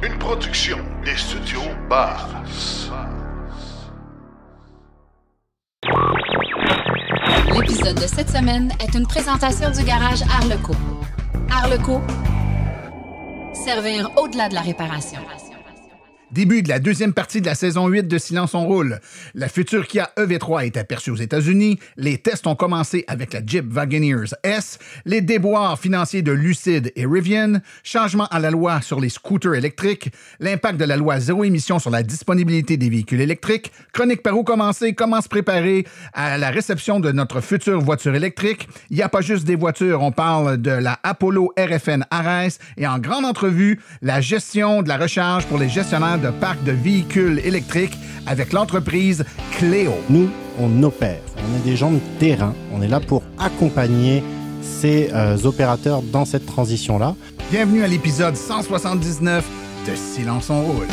Une production des studios Bass. L'épisode de cette semaine est une présentation du garage Arleco. Arleco, servir au-delà de la réparation. Début de la deuxième partie de la saison 8 de Silence on roule. La future Kia EV3 est aperçue aux États-Unis. Les tests ont commencé avec la Jeep Wagoneers S. Les déboires financiers de Lucid et Rivian. Changement à la loi sur les scooters électriques. L'impact de la loi zéro émission sur la disponibilité des véhicules électriques. Chronique par où commencer, comment se préparer à la réception de notre future voiture électrique. Il n'y a pas juste des voitures, on parle de la Apollo RFN Ares. Et en grande entrevue, la gestion de la recharge pour les gestionnaires de parcs de véhicules électriques avec l'entreprise Cléo. Nous, on opère. On est des gens de terrain. On est là pour accompagner ces opérateurs dans cette transition-là. Bienvenue à l'épisode 179 de Silence on roule.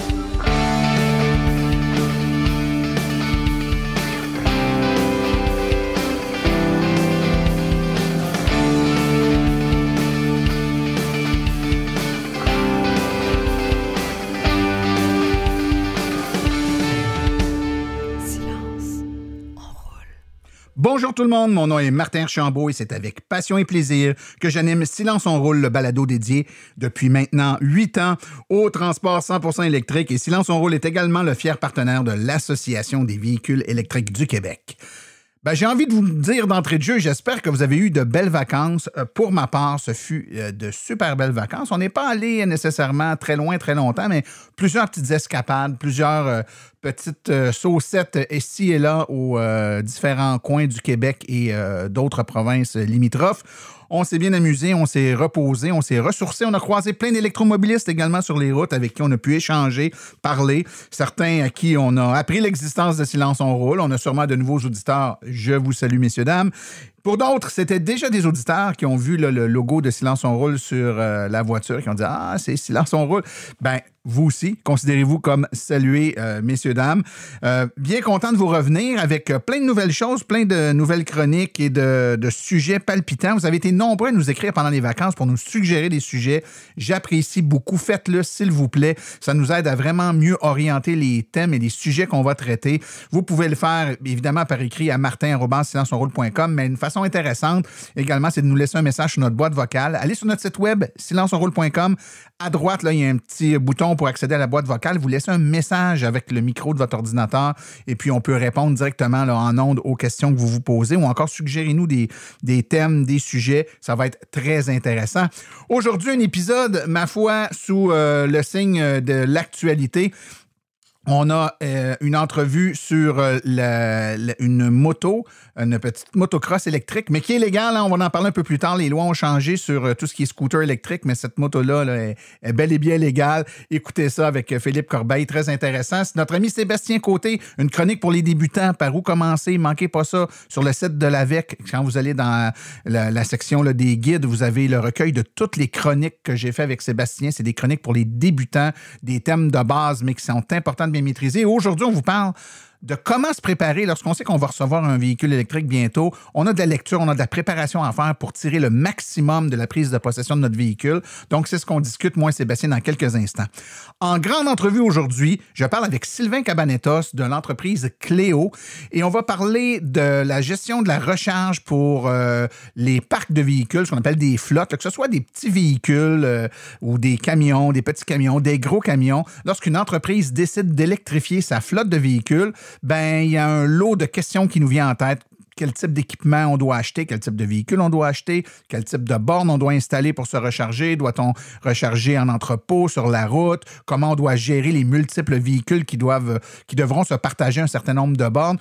Bonjour tout le monde, mon nom est Martin Chambaud et c'est avec passion et plaisir que j'anime Silence on roule, le balado dédié depuis maintenant 8 ans au transport 100% électrique. Et Silence on roule est également le fier partenaire de l'Association des véhicules électriques du Québec. J'ai envie de vous dire d'entrée de jeu, j'espère que vous avez eu de belles vacances. Pour ma part, ce fut de super belles vacances. On n'est pas allé nécessairement très loin, très longtemps, mais plusieurs petites escapades, plusieurs petites saucettes ici et là aux différents coins du Québec et d'autres provinces limitrophes. On s'est bien amusé, on s'est reposé, on s'est ressourcé. On a croisé plein d'électromobilistes également sur les routes avec qui on a pu échanger, parler. Certains à qui on a appris l'existence de Silence on roule. On a sûrement de nouveaux auditeurs. Je vous salue, messieurs, dames. Pour d'autres, c'était déjà des auditeurs qui ont vu le logo de Silence on roule sur la voiture, qui ont dit « Ah, c'est Silence on roule ». Vous aussi, considérez-vous comme salués, messieurs, dames. Bien content de vous revenir avec plein de nouvelles choses, plein de nouvelles chroniques et de sujets palpitants. Vous avez été nombreux à nous écrire pendant les vacances pour nous suggérer des sujets. J'apprécie beaucoup. Faites-le, s'il vous plaît. Ça nous aide à vraiment mieux orienter les thèmes et les sujets qu'on va traiter. Vous pouvez le faire, évidemment, par écrit à martin@silenceonroule.com, mais une façon intéressante également, c'est de nous laisser un message sur notre boîte vocale. Allez sur notre site web, silenceonroule.com. À droite, là, il y a un petit bouton pour accéder à la boîte vocale. Vous laissez un message avec le micro de votre ordinateur et puis on peut répondre directement là, en ondes aux questions que vous vous posez ou encore suggérez-nous des thèmes, des sujets. Ça va être très intéressant. Aujourd'hui, un épisode, ma foi, sous le signe de l'actualité. On a une entrevue sur une moto, une petite motocross électrique, mais qui est légale. Hein? On va en parler un peu plus tard. Les lois ont changé sur tout ce qui est scooter électrique, mais cette moto-là là, est bel et bien légale. Écoutez ça avec Philippe Corbeil, très intéressant. C'est notre ami Sébastien Côté, une chronique pour les débutants. Par où commencer? Manquez pas ça sur le site de l'AVEC. Quand vous allez dans la section là, des guides, vous avez le recueil de toutes les chroniques que j'ai fait avec Sébastien. C'est des chroniques pour les débutants, des thèmes de base, mais qui sont importants de bien maîtriser. Aujourd'hui, on vous parle de comment se préparer lorsqu'on sait qu'on va recevoir un véhicule électrique bientôt. On a de la lecture, on a de la préparation à faire pour tirer le maximum de la prise de possession de notre véhicule. Donc, c'est ce qu'on discute, moi et Sébastien, dans quelques instants. En grande entrevue aujourd'hui, je parle avec Sylvain Cabanetos de l'entreprise Cléo et on va parler de la gestion de la recharge pour les parcs de véhicules, ce qu'on appelle des flottes, là, que ce soit des petits véhicules ou des camions, des petits camions, des gros camions. Lorsqu'une entreprise décide d'électrifier sa flotte de véhicules, il y a un lot de questions qui nous vient en tête. Quel type d'équipement on doit acheter, quel type de véhicule on doit acheter, quel type de borne on doit installer pour se recharger, doit-on recharger en entrepôt, sur la route, comment on doit gérer les multiples véhicules qui devront se partager un certain nombre de bornes.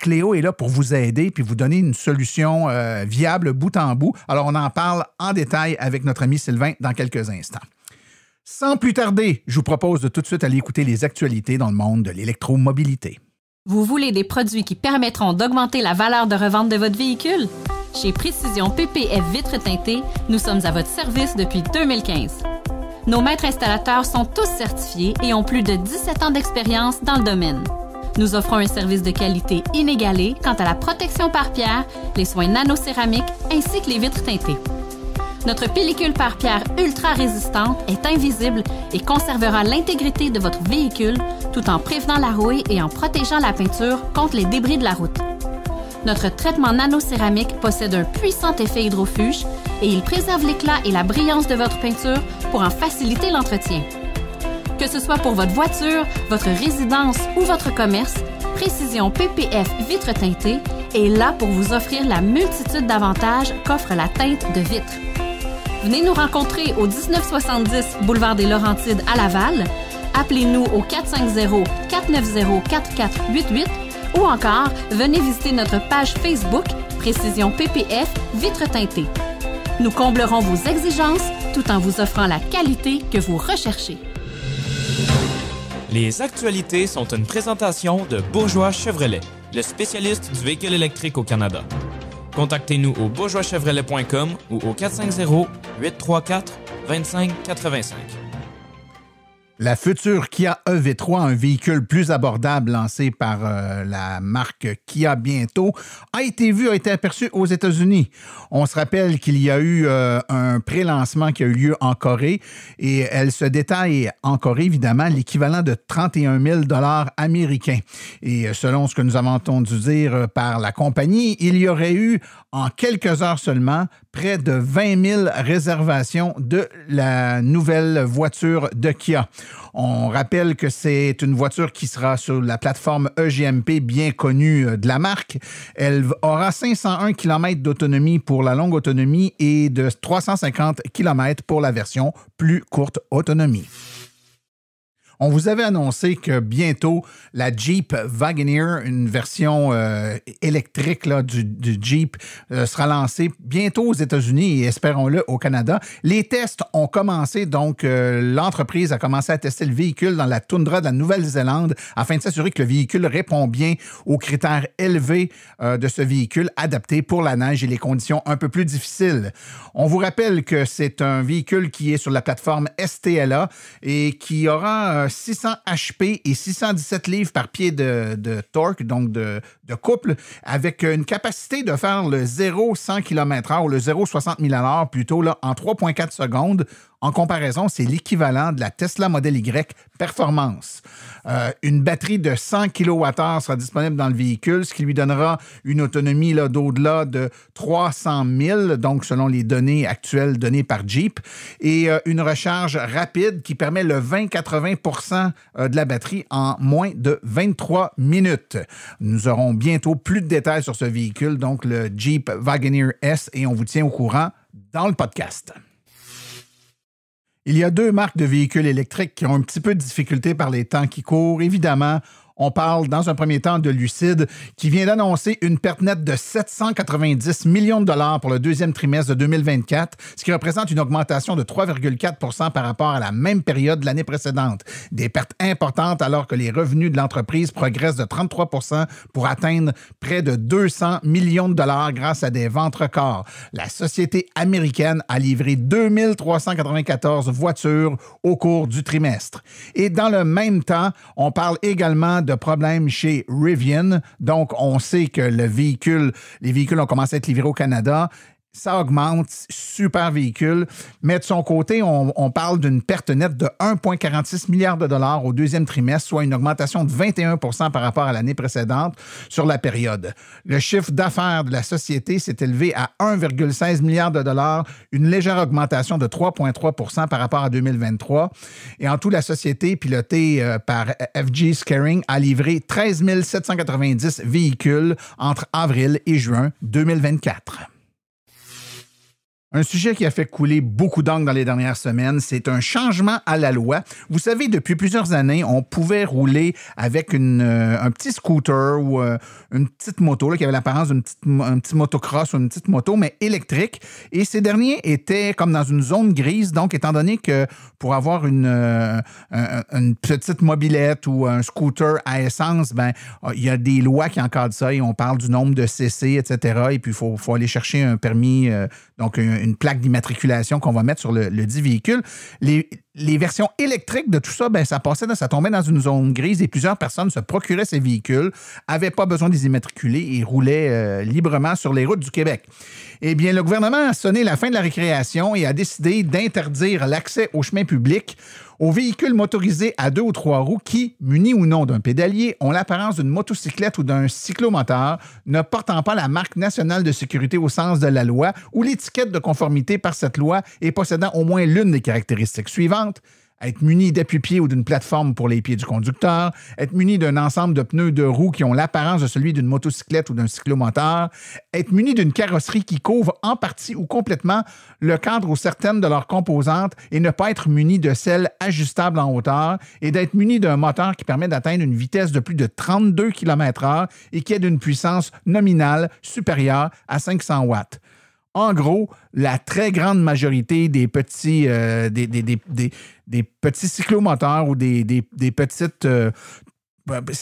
Cléo est là pour vous aider puis vous donner une solution viable bout en bout. Alors, on en parle en détail avec notre ami Sylvain dans quelques instants. Sans plus tarder, je vous propose de tout de suite aller écouter les actualités dans le monde de l'électromobilité. Vous voulez des produits qui permettront d'augmenter la valeur de revente de votre véhicule? Chez Précision PPF Vitres teintées, nous sommes à votre service depuis 2015. Nos maîtres installateurs sont tous certifiés et ont plus de 17 ans d'expérience dans le domaine. Nous offrons un service de qualité inégalé quant à la protection par pierre, les soins nanocéramiques ainsi que les vitres teintées. Notre pellicule pare-pierre ultra résistante est invisible et conservera l'intégrité de votre véhicule tout en prévenant la rouille et en protégeant la peinture contre les débris de la route. Notre traitement nano-céramique possède un puissant effet hydrofuge et il préserve l'éclat et la brillance de votre peinture pour en faciliter l'entretien. Que ce soit pour votre voiture, votre résidence ou votre commerce, Précision PPF Vitre teintée est là pour vous offrir la multitude d'avantages qu'offre la teinte de vitre. Venez nous rencontrer au 1970 boulevard des Laurentides à Laval. Appelez-nous au 450-490-4488 ou encore, venez visiter notre page Facebook Précision PPF Vitre teintée. Nous comblerons vos exigences tout en vous offrant la qualité que vous recherchez. Les actualités sont une présentation de Bourgeois Chevrolet, le spécialiste du véhicule électrique au Canada. Contactez-nous au bourgeoischevrolet.com ou au 450-834-2585. La future Kia EV3, un véhicule plus abordable lancé par la marque Kia bientôt, a été aperçu aux États-Unis. On se rappelle qu'il y a eu un pré-lancement qui a eu lieu en Corée et elle se détaille en Corée, évidemment, l'équivalent de 31 000 $ américains. Et selon ce que nous avons entendu dire par la compagnie, il y aurait eu en quelques heures seulement près de 20 000 réservations de la nouvelle voiture de Kia. On rappelle que c'est une voiture qui sera sur la plateforme EGMP bien connue de la marque. Elle aura 501 km d'autonomie pour la longue autonomie et de 350 km pour la version plus courte autonomie. On vous avait annoncé que bientôt, la Jeep Wagoneer, une version électrique là, du Jeep, sera lancée bientôt aux États-Unis et espérons-le au Canada. Les tests ont commencé, donc l'entreprise a commencé à tester le véhicule dans la toundra de la Nouvelle-Zélande afin de s'assurer que le véhicule répond bien aux critères élevés de ce véhicule adapté pour la neige et les conditions un peu plus difficiles. On vous rappelle que c'est un véhicule qui est sur la plateforme STLA et qui aura 600 HP et 617 livres par pied de torque, donc de couple, avec une capacité de faire le 0-100 km/h ou le 0-60 000 à l'heure plutôt là, en 3,4 secondes. En comparaison, c'est l'équivalent de la Tesla Model Y Performance. Une batterie de 100 kWh sera disponible dans le véhicule, ce qui lui donnera une autonomie là, d'au-delà de 300 000, donc selon les données actuelles données par Jeep, et une recharge rapide qui permet le 20-80% de la batterie en moins de 23 minutes. Nous aurons bientôt plus de détails sur ce véhicule, donc le Jeep Wagoneer S, et on vous tient au courant dans le podcast. Il y a deux marques de véhicules électriques qui ont un petit peu de difficulté par les temps qui courent. Évidemment, on parle dans un premier temps de Lucid qui vient d'annoncer une perte nette de 790 millions de dollars pour le deuxième trimestre de 2024, ce qui représente une augmentation de 3,4 % par rapport à la même période de l'année précédente. Des pertes importantes alors que les revenus de l'entreprise progressent de 33 % pour atteindre près de 200 millions de dollars grâce à des ventes records. La société américaine a livré 2394 voitures au cours du trimestre. Et dans le même temps, on parle également de problèmes chez Rivian. Donc, on sait que les véhicules ont commencé à être livrés au Canada. Ça augmente, super véhicule. Mais de son côté, on parle d'une perte nette de 1,46 milliard de dollars au deuxième trimestre, soit une augmentation de 21 % par rapport à l'année précédente sur la période. Le chiffre d'affaires de la société s'est élevé à 1,16 milliard de dollars, une légère augmentation de 3,3 % par rapport à 2023. Et en tout, la société, pilotée par FG Scaring, a livré 13 790 véhicules entre avril et juin 2024. Un sujet qui a fait couler beaucoup d'encre dans les dernières semaines, c'est un changement à la loi. Vous savez, depuis plusieurs années, on pouvait rouler avec un petit scooter ou une petite moto là, qui avait l'apparence d'un petit motocross ou une petite moto, mais électrique. Et ces derniers étaient comme dans une zone grise. Donc, étant donné que pour avoir une petite mobilette ou un scooter à essence, il y a des lois qui encadrent ça et on parle du nombre de CC, etc. Et puis, il faut aller chercher un permis, donc une plaque d'immatriculation qu'on va mettre sur le dit véhicule. les versions électriques de tout ça, ben ça tombait dans une zone grise et plusieurs personnes se procuraient ces véhicules, n'avaient pas besoin de les immatriculer et roulaient librement sur les routes du Québec. Eh bien, le gouvernement a sonné la fin de la récréation et a décidé d'interdire l'accès aux chemins publics aux véhicules motorisés à 2 ou 3 roues qui, munis ou non d'un pédalier, ont l'apparence d'une motocyclette ou d'un cyclomoteur, ne portant pas la marque nationale de sécurité au sens de la loi ou l'étiquette de conformité par cette loi et possédant au moins l'une des caractéristiques suivantes. Être muni d'appui-pied ou d'une plateforme pour les pieds du conducteur, être muni d'un ensemble de pneus de roues qui ont l'apparence de celui d'une motocyclette ou d'un cyclomoteur, être muni d'une carrosserie qui couvre en partie ou complètement le cadre ou certaines de leurs composantes et ne pas être muni de selles ajustables en hauteur et d'être muni d'un moteur qui permet d'atteindre une vitesse de plus de 32 km/h et qui est d'une puissance nominale supérieure à 500 watts. En gros, la très grande majorité des petits, des petits cyclomoteurs ou des petites...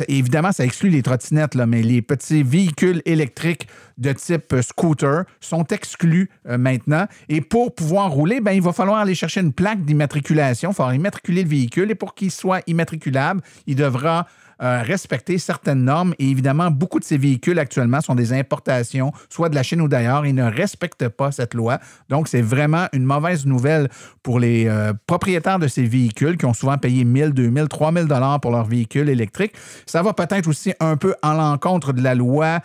évidemment, ça exclut les trottinettes, là, mais les petits véhicules électriques de type scooter sont exclus maintenant. Et pour pouvoir rouler, ben, il va falloir aller chercher une plaque d'immatriculation. Il va falloir immatriculer le véhicule. Et pour qu'il soit immatriculable, il devra respecter certaines normes. Et évidemment, beaucoup de ces véhicules actuellement sont des importations, soit de la Chine ou d'ailleurs, et ne respectent pas cette loi. Donc, c'est vraiment une mauvaise nouvelle pour les propriétaires de ces véhicules qui ont souvent payé 1 000, 2 000, 3 000 $ pour leur véhicule électrique. Ça va peut-être aussi un peu à l'encontre de la loi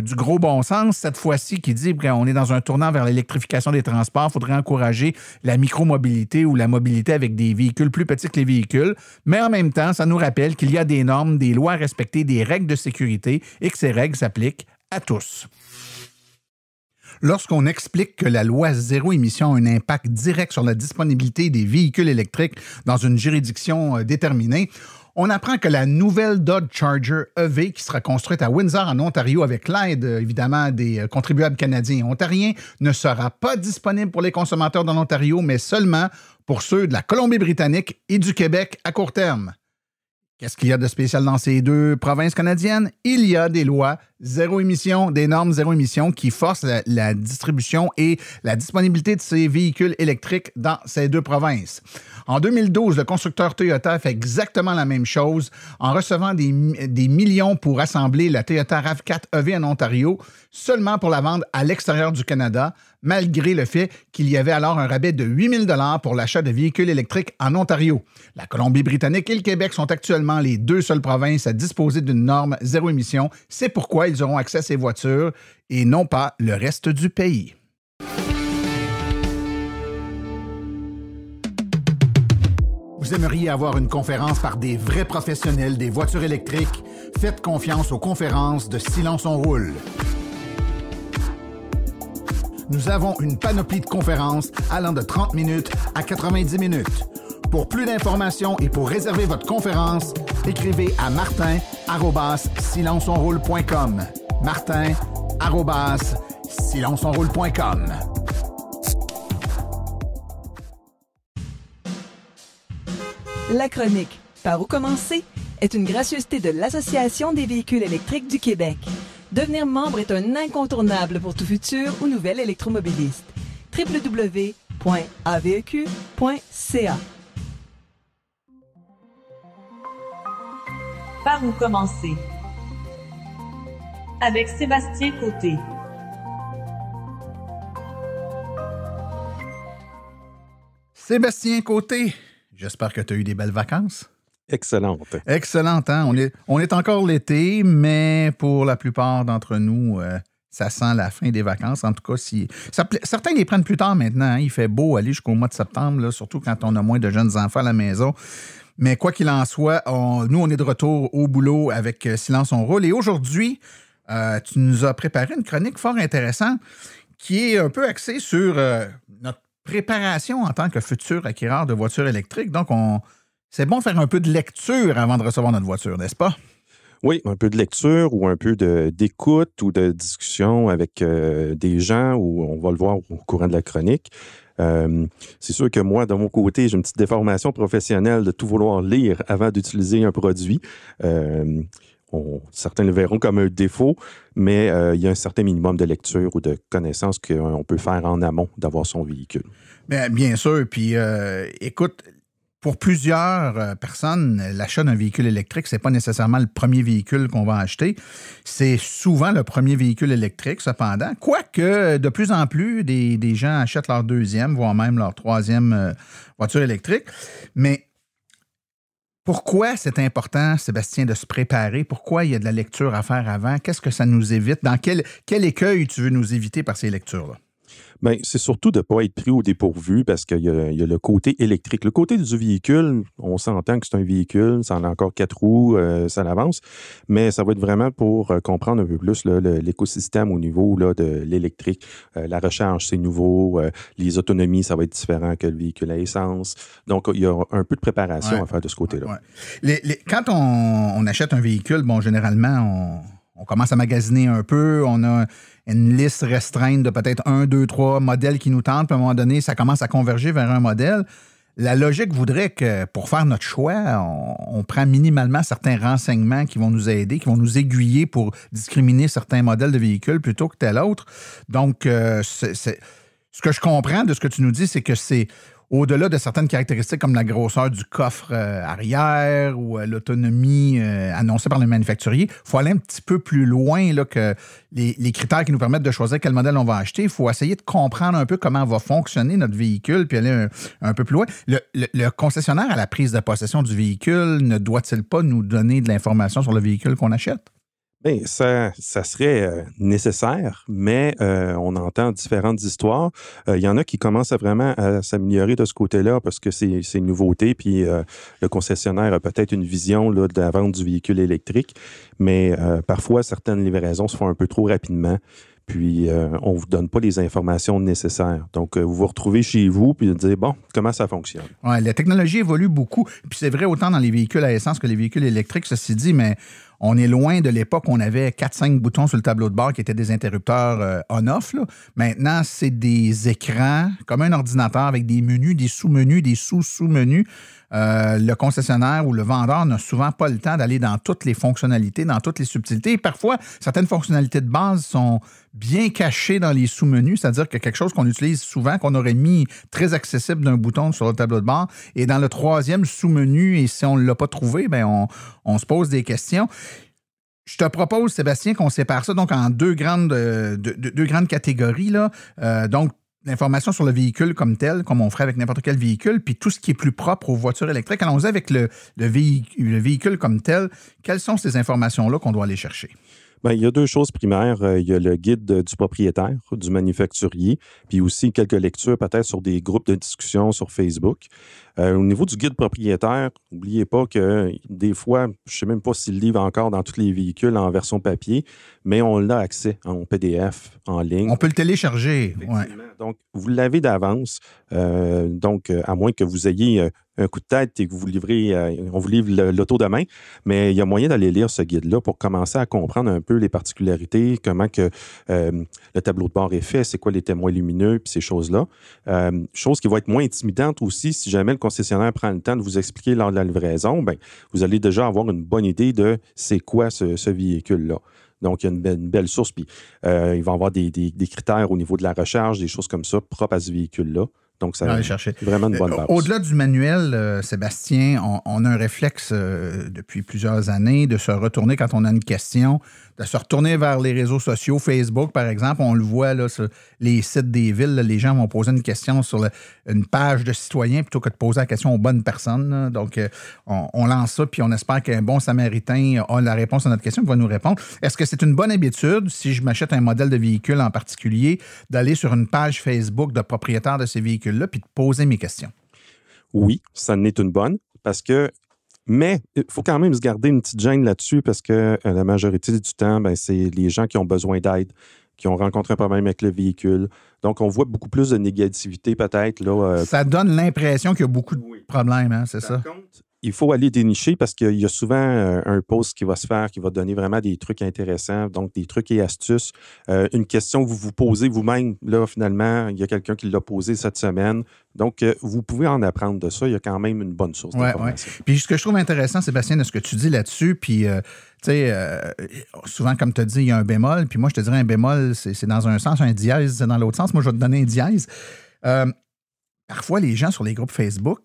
du gros bon sens, cette fois-ci, qui dit qu'on est dans un tournant vers l'électrification des transports. Il faudrait encourager la micromobilité ou la mobilité avec des véhicules plus petits que les véhicules. Mais en même temps, ça nous rappelle qu'il y a des normes, des lois à respecter, des règles de sécurité et que ces règles s'appliquent à tous. Lorsqu'on explique que la loi zéro émission a un impact direct sur la disponibilité des véhicules électriques dans une juridiction déterminée, on apprend que la nouvelle Dodge Charger EV qui sera construite à Windsor, en Ontario, avec l'aide, évidemment, des contribuables canadiens et ontariens, ne sera pas disponible pour les consommateurs de l'Ontario, mais seulement pour ceux de la Colombie-Britannique et du Québec à court terme. Qu'est-ce qu'il y a de spécial dans ces deux provinces canadiennes? Il y a des lois zéro émission, des normes zéro émission qui forcent la distribution et la disponibilité de ces véhicules électriques dans ces deux provinces. En 2012, le constructeur Toyota fait exactement la même chose en recevant des millions pour assembler la Toyota RAV4 EV en Ontario, seulement pour la vendre à l'extérieur du Canada, malgré le fait qu'il y avait alors un rabais de 8 000 $ pour l'achat de véhicules électriques en Ontario. La Colombie-Britannique et le Québec sont actuellement les deux seules provinces à disposer d'une norme zéro émission. C'est pourquoi ils auront accès à ces voitures et non pas le reste du pays. Vous aimeriez avoir une conférence par des vrais professionnels des voitures électriques? Faites confiance aux conférences de Silence on roule. Nous avons une panoplie de conférences allant de 30 minutes à 90 minutes. Pour plus d'informations et pour réserver votre conférence, écrivez à martin@silenceonroule.com. martin@silenceonroule.com. La chronique « Par où commencer ?» est une gracieuseté de l'Association des véhicules électriques du Québec. Devenir membre est un incontournable pour tout futur ou nouvel électromobiliste. www.aveq.ca. Par où commencer? Avec Sébastien Côté. Sébastien Côté, j'espère que tu as eu des belles vacances. Excellente. Excellente, hein? On est encore l'été, mais pour la plupart d'entre nous, ça sent la fin des vacances. En tout cas, certains les prennent plus tard maintenant. Hein? Il fait beau aller jusqu'au mois de septembre, là, surtout quand on a moins de jeunes enfants à la maison. Mais quoi qu'il en soit, nous, on est de retour au boulot avec Silence on roule. Et aujourd'hui, tu nous as préparé une chronique fort intéressante qui est un peu axée sur notre préparation en tant que futur acquéreur de voitures électriques. Donc, c'est bon de faire un peu de lecture avant de recevoir notre voiture, n'est-ce pas? Oui, un peu de lecture ou un peu d'écoute ou de discussion avec des gens, où on va le voir au courant de la chronique. C'est sûr que moi, de mon côté, j'ai une petite déformation professionnelle de tout vouloir lire avant d'utiliser un produit. Certains le verront comme un défaut, mais il y a un certain minimum de lecture ou de connaissances qu'on peut faire en amont d'avoir son véhicule. Bien sûr. Puis, écoute, pour plusieurs personnes, l'achat d'un véhicule électrique, c'est pas nécessairement le premier véhicule qu'on va acheter. C'est souvent le premier véhicule électrique, cependant. Quoique, de plus en plus, des gens achètent leur deuxième, voire même leur troisième voiture électrique. Mais pourquoi c'est important, Sébastien, de se préparer? Pourquoi il y a de la lecture à faire avant? Qu'est-ce que ça nous évite? Dans quel écueil tu veux nous éviter par ces lectures-là? Bien, c'est surtout de ne pas être pris au dépourvu parce qu'il y a le côté électrique. Le côté du véhicule, on s'entend que c'est un véhicule, ça en a encore 4 roues, ça avance, mais ça va être vraiment pour comprendre un peu plus l'écosystème au niveau là, de l'électrique. La recharge, c'est nouveau. Les autonomies, ça va être différent que le véhicule à essence. Donc, il y a un peu de préparation à faire de ce côté-là. Ouais. Quand on achète un véhicule, bon, généralement, on commence à magasiner un peu, on a une liste restreinte de peut-être 1, 2, 3 modèles qui nous tentent, puis à un moment donné, ça commence à converger vers un modèle. La logique voudrait que pour faire notre choix, on prend minimalement certains renseignements qui vont nous aider, qui vont nous aiguiller pour discriminer certains modèles de véhicules plutôt que tel autre. Donc, ce que je comprends de ce que tu nous dis, c'est que c'est au-delà de certaines caractéristiques comme la grosseur du coffre arrière ou l'autonomie annoncée par le manufacturier, il faut aller un petit peu plus loin là, que les critères qui nous permettent de choisir quel modèle on va acheter. Il faut essayer de comprendre un peu comment va fonctionner notre véhicule puis aller un peu plus loin. Le concessionnaire à la prise de possession du véhicule ne doit-il pas nous donner de l'information sur le véhicule qu'on achète? Bien, ça serait nécessaire, mais on entend différentes histoires. Il y en a qui commencent vraiment à s'améliorer de ce côté-là parce que c'est une nouveauté, puis le concessionnaire a peut-être une vision là, de la vente du véhicule électrique, mais parfois, certaines livraisons se font un peu trop rapidement. Puis, on ne vous donne pas les informations nécessaires. Donc, vous vous retrouvez chez vous puis vous dites, bon, comment ça fonctionne? Oui, la technologie évolue beaucoup. Puis, c'est vrai autant dans les véhicules à essence que les véhicules électriques, ceci dit, mais on est loin de l'époque où on avait 4-5 boutons sur le tableau de bord qui étaient des interrupteurs on-off. Là. Maintenant, c'est des écrans comme un ordinateur avec des menus, des sous-menus, des sous-sous-menus. Le concessionnaire ou le vendeur n'a souvent pas le temps d'aller dans toutes les fonctionnalités, dans toutes les subtilités. Et parfois, certaines fonctionnalités de base sont bien cachées dans les sous-menus, c'est-à-dire que quelque chose qu'on utilise souvent, qu'on aurait mis très accessible d'un bouton sur le tableau de bord, et dans le troisième sous-menu, et si on ne l'a pas trouvé, bien, on se pose des questions. Je te propose, Sébastien, qu'on sépare ça donc en deux grandes catégories. Là. Donc, l'information sur le véhicule comme tel, comme on ferait avec n'importe quel véhicule, puis tout ce qui est plus propre aux voitures électriques. Allons-y avec le véhicule comme tel. Quelles sont ces informations-là qu'on doit aller chercher? Bien, il y a deux choses primaires. Il y a le guide du propriétaire, du manufacturier, puis aussi quelques lectures peut-être sur des groupes de discussion sur Facebook. Au niveau du guide propriétaire, n'oubliez pas que des fois, je ne sais même pas s'il livre encore dans tous les véhicules en version papier, mais on l'a accès en PDF, en ligne. On peut le télécharger. Ouais. Donc, vous l'avez d'avance. Donc, à moins que vous ayez un coup de tête et que vous livrez, on vous livre l'auto demain, mais il y a moyen d'aller lire ce guide-là pour commencer à comprendre un peu les particularités, comment que le tableau de bord est fait, c'est quoi les témoins lumineux, puis ces choses-là. Chose qui va être moins intimidante aussi si jamais le concessionnaire prend le temps de vous expliquer lors de la livraison, bien, vous allez déjà avoir une bonne idée de c'est quoi ce véhicule-là. Donc, il y a une belle source, puis il va y avoir des critères au niveau de la recharge, des choses comme ça, propres à ce véhicule-là. Donc, ça vraiment une bonne base. Au-delà du manuel, Sébastien, on a un réflexe depuis plusieurs années de se retourner quand on a une question, de se retourner vers les réseaux sociaux, Facebook par exemple. On le voit là, sur les sites des villes, là, les gens vont poser une question sur une page de citoyen plutôt que de poser la question aux bonnes personnes. Là. Donc, on lance ça, puis on espère qu'un bon Samaritain a la réponse à notre question, qui va nous répondre. Est-ce que c'est une bonne habitude, si je m'achète un modèle de véhicule en particulier, d'aller sur une page Facebook de propriétaire de ces véhicules-là, puis de poser mes questions? Oui, ça en est une bonne, mais il faut quand même se garder une petite gêne là-dessus parce que la majorité du temps, ben, c'est les gens qui ont besoin d'aide, qui ont rencontré un problème avec le véhicule. Donc, on voit beaucoup plus de négativité peut-être. Là, ça donne l'impression qu'il y a beaucoup de problèmes, hein, c'est ça? Par contre, il faut aller dénicher parce qu'il y a souvent un post qui va se faire qui va donner vraiment des trucs intéressants, donc des trucs et astuces. Une question que vous vous posez vous-même, là, finalement, il y a quelqu'un qui l'a posé cette semaine. Donc, vous pouvez en apprendre de ça. Il y a quand même une bonne source d'information. Ouais. Puis, ce que je trouve intéressant, Sébastien, de ce que tu dis là-dessus, puis, tu sais, souvent, comme tu as dit, il y a un bémol. Puis moi, je te dirais un bémol, c'est dans un sens, un dièse, c'est dans l'autre sens. Moi, je vais te donner un dièse. Parfois, les gens sur les groupes Facebook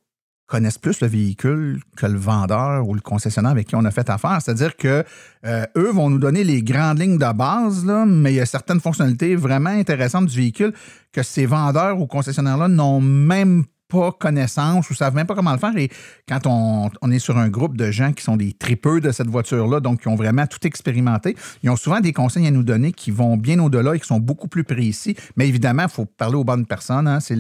connaissent plus le véhicule que le vendeur ou le concessionnaire avec qui on a fait affaire. C'est-à-dire que eux vont nous donner les grandes lignes de base, là, mais il y a certaines fonctionnalités vraiment intéressantes du véhicule que ces vendeurs ou concessionnaires-là n'ont même pas connaissance ou savent même pas comment le faire. Et quand on est sur un groupe de gens qui sont des tripeux de cette voiture-là, donc qui ont vraiment tout expérimenté, ils ont souvent des conseils à nous donner qui vont bien au-delà et qui sont beaucoup plus précis. Mais évidemment, il faut parler aux bonnes personnes. Hein. C'est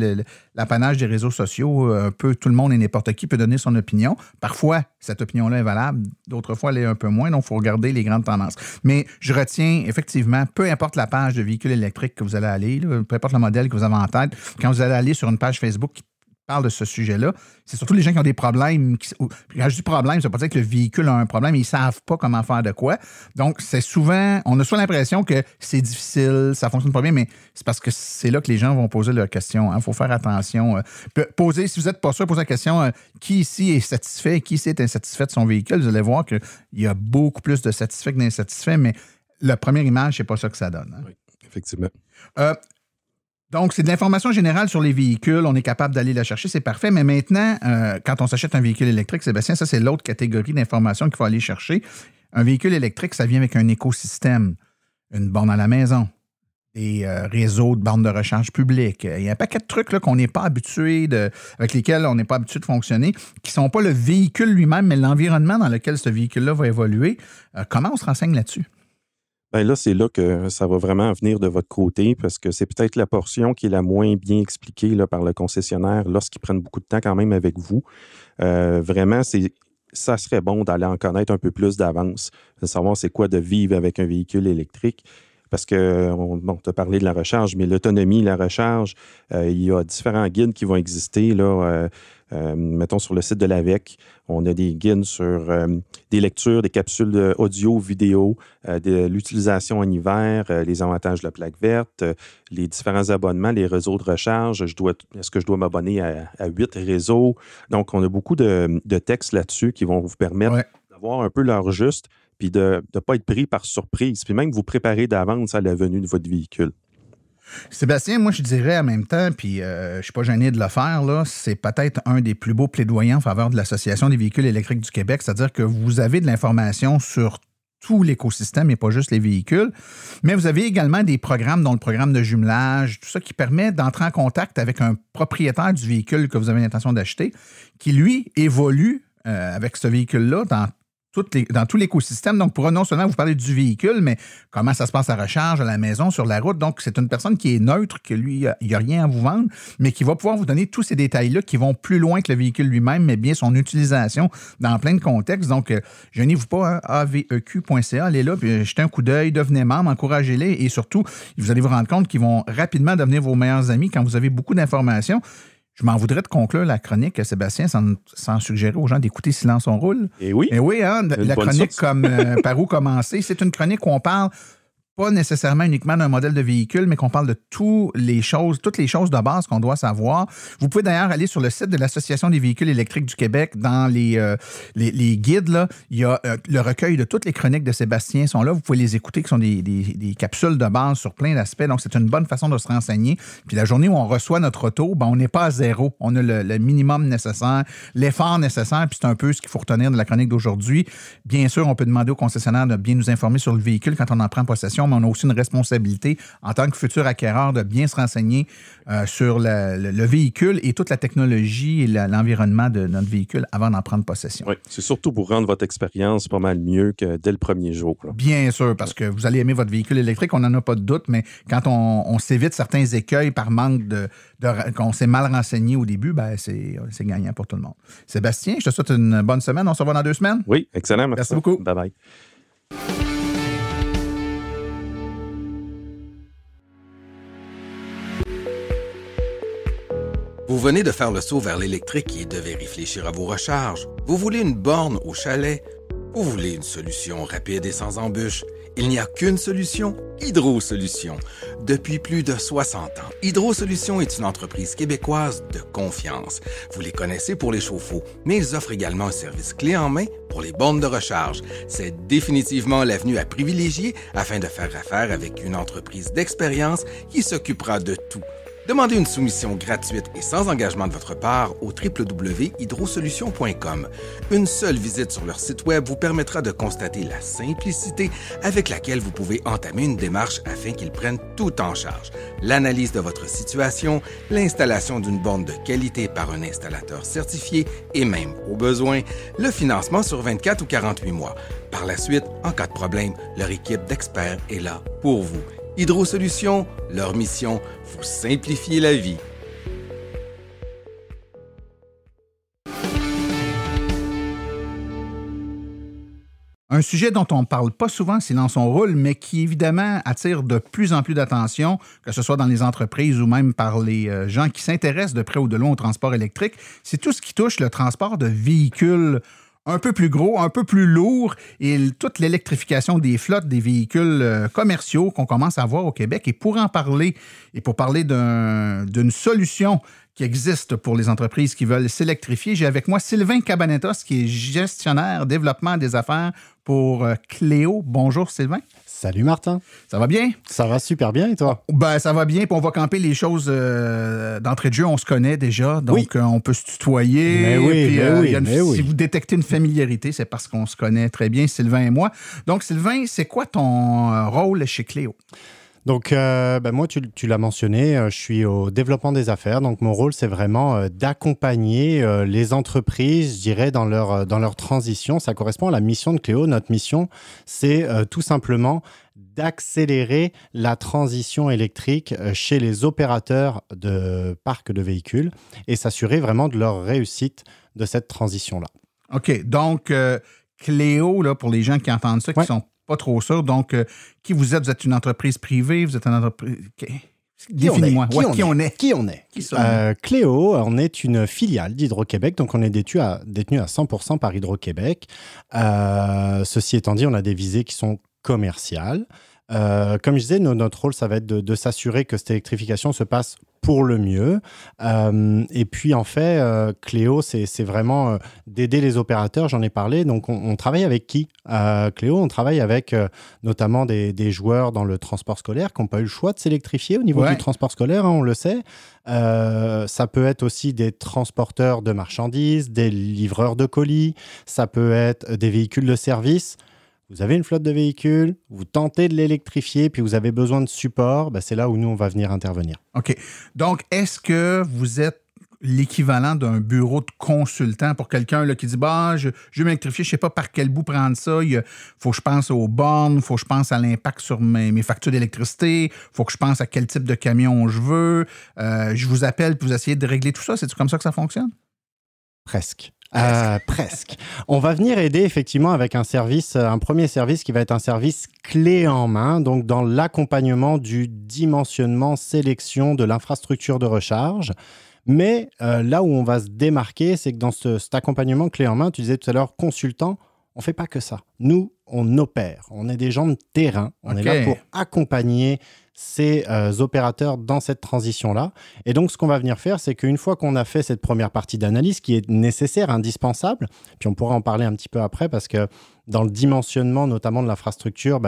l'apanage des réseaux sociaux. Un peu tout le monde et n'importe qui peut donner son opinion. Parfois, cette opinion-là est valable. D'autres fois, elle est un peu moins. Donc, il faut regarder les grandes tendances. Mais je retiens, effectivement, peu importe la page de véhicule électrique que vous allez aller, là, peu importe le modèle que vous avez en tête, quand vous allez aller sur une page Facebook qui parle de ce sujet-là, c'est surtout les gens qui ont des problèmes. Quand je dis problème, ça veut pas dire que le véhicule a un problème, ils ne savent pas comment faire de quoi. Donc, c'est souvent, on a soit l'impression que c'est difficile, ça ne fonctionne pas bien, mais c'est parce que c'est là que les gens vont poser leurs questions. Il faut faire attention. Si vous n'êtes pas sûr, posez la question qui ici est satisfait et qui ici est insatisfait de son véhicule. Vous allez voir qu'il y a beaucoup plus de satisfaits que d'insatisfaits, mais la première image, c'est pas ça que ça donne. Hein? Oui, effectivement. Donc, c'est de l'information générale sur les véhicules. On est capable d'aller la chercher, c'est parfait. Mais maintenant, quand on s'achète un véhicule électrique, Sébastien, ça, c'est l'autre catégorie d'informations qu'il faut aller chercher. Un véhicule électrique, ça vient avec un écosystème, une borne à la maison, des réseaux de bornes de recharge publiques. Il y a un paquet de trucs là, qu'on n'est pas habitué avec lesquels on n'est pas habitué de fonctionner, qui ne sont pas le véhicule lui-même, mais l'environnement dans lequel ce véhicule-là va évoluer. Comment on se renseigne là-dessus? Bien là, c'est là que ça va vraiment venir de votre côté parce que c'est peut-être la portion qui est la moins bien expliquée là, par le concessionnaire lorsqu'ils prennent beaucoup de temps quand même avec vous. Vraiment, ça serait bon d'aller en connaître un peu plus d'avance, de savoir c'est quoi de vivre avec un véhicule électrique. Parce que, on t'a parlé de la recharge, mais l'autonomie, la recharge, il y a différents guides qui vont exister. Là, mettons, sur le site de l'AVEC, on a des guides sur des lectures, des capsules audio, vidéo, de l'utilisation en hiver, les avantages de la plaque verte, les différents abonnements, les réseaux de recharge. Est-ce que je dois m'abonner à 8 réseaux? Donc, on a beaucoup de textes là-dessus qui vont vous permettre d'avoir un peu l'heure juste puis de ne pas être pris par surprise, puis même vous préparer d'avance à la venue de votre véhicule. Sébastien, moi, je dirais en même temps, puis je ne suis pas gêné de le faire, là, c'est peut-être un des plus beaux plaidoyers en faveur de l'Association des véhicules électriques du Québec, c'est-à-dire que vous avez de l'information sur tout l'écosystème et pas juste les véhicules, mais vous avez également des programmes, dont le programme de jumelage, tout ça qui permet d'entrer en contact avec un propriétaire du véhicule que vous avez l'intention d'acheter, qui, lui, évolue avec ce véhicule-là dans tout l'écosystème. Donc, pourra non seulement vous parler du véhicule, mais comment ça se passe à recharge, à la maison, sur la route. Donc, c'est une personne qui est neutre, que lui, il n'y a rien à vous vendre, mais qui va pouvoir vous donner tous ces détails-là qui vont plus loin que le véhicule lui-même, mais bien son utilisation dans plein de contextes. Donc, gênez-vous pas, hein, aveq.ca, allez là, puis jetez un coup d'œil, devenez membre, encouragez-les et surtout, vous allez vous rendre compte qu'ils vont rapidement devenir vos meilleurs amis quand vous avez beaucoup d'informations. Je m'en voudrais de conclure la chronique, Sébastien, sans suggérer aux gens d'écouter Silence on roule. Et oui. Et oui, hein, la chronique comme par où commencer, c'est une chronique où on parle pas nécessairement uniquement d'un modèle de véhicule, mais qu'on parle de toutes les choses de base qu'on doit savoir. Vous pouvez d'ailleurs aller sur le site de l'Association des véhicules électriques du Québec. Dans les guides, là, il y a le recueil de toutes les chroniques de Sébastien sont là. Vous pouvez les écouter, qui sont des capsules de base sur plein d'aspects. Donc, c'est une bonne façon de se renseigner. Puis la journée où on reçoit notre auto, on n'est pas à zéro. On a le minimum nécessaire, l'effort nécessaire, puis c'est un peu ce qu'il faut retenir de la chronique d'aujourd'hui. Bien sûr, on peut demander au concessionnaire de bien nous informer sur le véhicule quand on en prend possession, mais on a aussi une responsabilité en tant que futur acquéreur de bien se renseigner sur le véhicule et toute la technologie et l'environnement de notre véhicule avant d'en prendre possession. Oui, c'est surtout pour rendre votre expérience pas mal mieux que dès le premier jour. Là. Bien sûr, parce que vous allez aimer votre véhicule électrique, on n'en a pas de doute, mais quand on s'évite certains écueils par manque qu'on s'est mal renseigné au début, c'est gagnant pour tout le monde. Sébastien, je te souhaite une bonne semaine. On se revoit dans 2 semaines. Oui, excellent. Merci beaucoup. Bye-bye. Vous venez de faire le saut vers l'électrique et devez réfléchir à vos recharges. Vous voulez une borne au chalet? Vous voulez une solution rapide et sans embûches? Il n'y a qu'une solution, Hydro Solutions. Depuis plus de 60 ans, Hydro Solutions est une entreprise québécoise de confiance. Vous les connaissez pour les chauffe-eau, mais ils offrent également un service clé en main pour les bornes de recharge. C'est définitivement l'avenue à privilégier afin de faire affaire avec une entreprise d'expérience qui s'occupera de tout. Demandez une soumission gratuite et sans engagement de votre part au www.hydrosolutions.com. Une seule visite sur leur site web vous permettra de constater la simplicité avec laquelle vous pouvez entamer une démarche afin qu'ils prennent tout en charge. L'analyse de votre situation, l'installation d'une borne de qualité par un installateur certifié et même, au besoin, le financement sur 24 ou 48 mois. Par la suite, en cas de problème, leur équipe d'experts est là pour vous. Hydrosolutions, leur mission, vous simplifier la vie. Un sujet dont on ne parle pas souvent, Silence on roule, mais qui évidemment attire de plus en plus d'attention, que ce soit dans les entreprises ou même par les gens qui s'intéressent de près ou de loin au transport électrique, c'est tout ce qui touche le transport de véhicules un peu plus gros, un peu plus lourd et toute l'électrification des flottes des véhicules commerciaux qu'on commence à voir au Québec. Et pour en parler, et pour parler d'une solution qui existe pour les entreprises qui veulent s'électrifier, j'ai avec moi Sylvain Cabanetos, qui est gestionnaire développement des affaires pour Cléo. Bonjour Sylvain. Salut Martin. Ça va bien? Ça va super bien et toi? Ben, ça va bien, puis on va camper les choses d'entrée de jeu. On se connaît déjà, donc oui. On peut se tutoyer. Mais oui, Si vous détectez une familiarité, c'est parce qu'on se connaît très bien, Sylvain et moi. Donc Sylvain, c'est quoi ton rôle chez Cléo? Donc, moi, tu l'as mentionné, je suis au développement des affaires. Donc, mon rôle, c'est vraiment d'accompagner les entreprises, je dirais, dans leur transition. Ça correspond à la mission de Cléo. Notre mission, c'est tout simplement d'accélérer la transition électrique chez les opérateurs de parcs de véhicules et s'assurer vraiment de leur réussite de cette transition-là. OK. Donc, Cléo, là, pour les gens qui entendent ça, qui sont pas trop sûrs, donc, qui vous êtes? Vous êtes une entreprise privée? Vous êtes une entreprise... Définis-moi. Qui on est? Cléo, on est une filiale d'Hydro-Québec, donc on est détenu à 100% par Hydro-Québec. Ceci étant dit, on a des visées qui sont commerciales. Comme je disais, notre rôle, ça va être de s'assurer que cette électrification se passe pour le mieux. Et puis, en fait, Cléo, c'est vraiment d'aider les opérateurs, j'en ai parlé. Donc, on travaille avec qui? Cléo, on travaille avec notamment des joueurs dans le transport scolaire qui n'ont pas eu le choix de s'électrifier au niveau du transport scolaire, hein, on le sait. Ça peut être aussi des transporteurs de marchandises, des livreurs de colis, ça peut être des véhicules de service. Vous avez une flotte de véhicules, vous tentez de l'électrifier, puis vous avez besoin de support, c'est là où nous, on va venir intervenir. OK. Donc, est-ce que vous êtes l'équivalent d'un bureau de consultant pour quelqu'un là, qui dit « je veux m'électrifier, je ne sais pas par quel bout prendre ça, il faut que je pense aux bornes, il faut que je pense à l'impact sur mes factures d'électricité, il faut que je pense à quel type de camion je veux, je vous appelle puis vous essayez de régler tout ça. C'est comme ça que ça fonctionne? » Presque. Presque. On va venir aider effectivement avec un premier service qui va être un service clé en main, donc dans l'accompagnement du dimensionnement, sélection de l'infrastructure de recharge. Mais là où on va se démarquer, c'est que dans cet accompagnement clé en main, tu disais tout à l'heure, consultant, on ne fait pas que ça. Nous, on opère. On est des gens de terrain. On est là pour accompagner ces opérateurs dans cette transition-là. Et donc, ce qu'on va venir faire, c'est qu'une fois qu'on a fait cette première partie d'analyse qui est nécessaire, indispensable, puis on pourra en parler un petit peu après parce que dans le dimensionnement, notamment de l'infrastructure,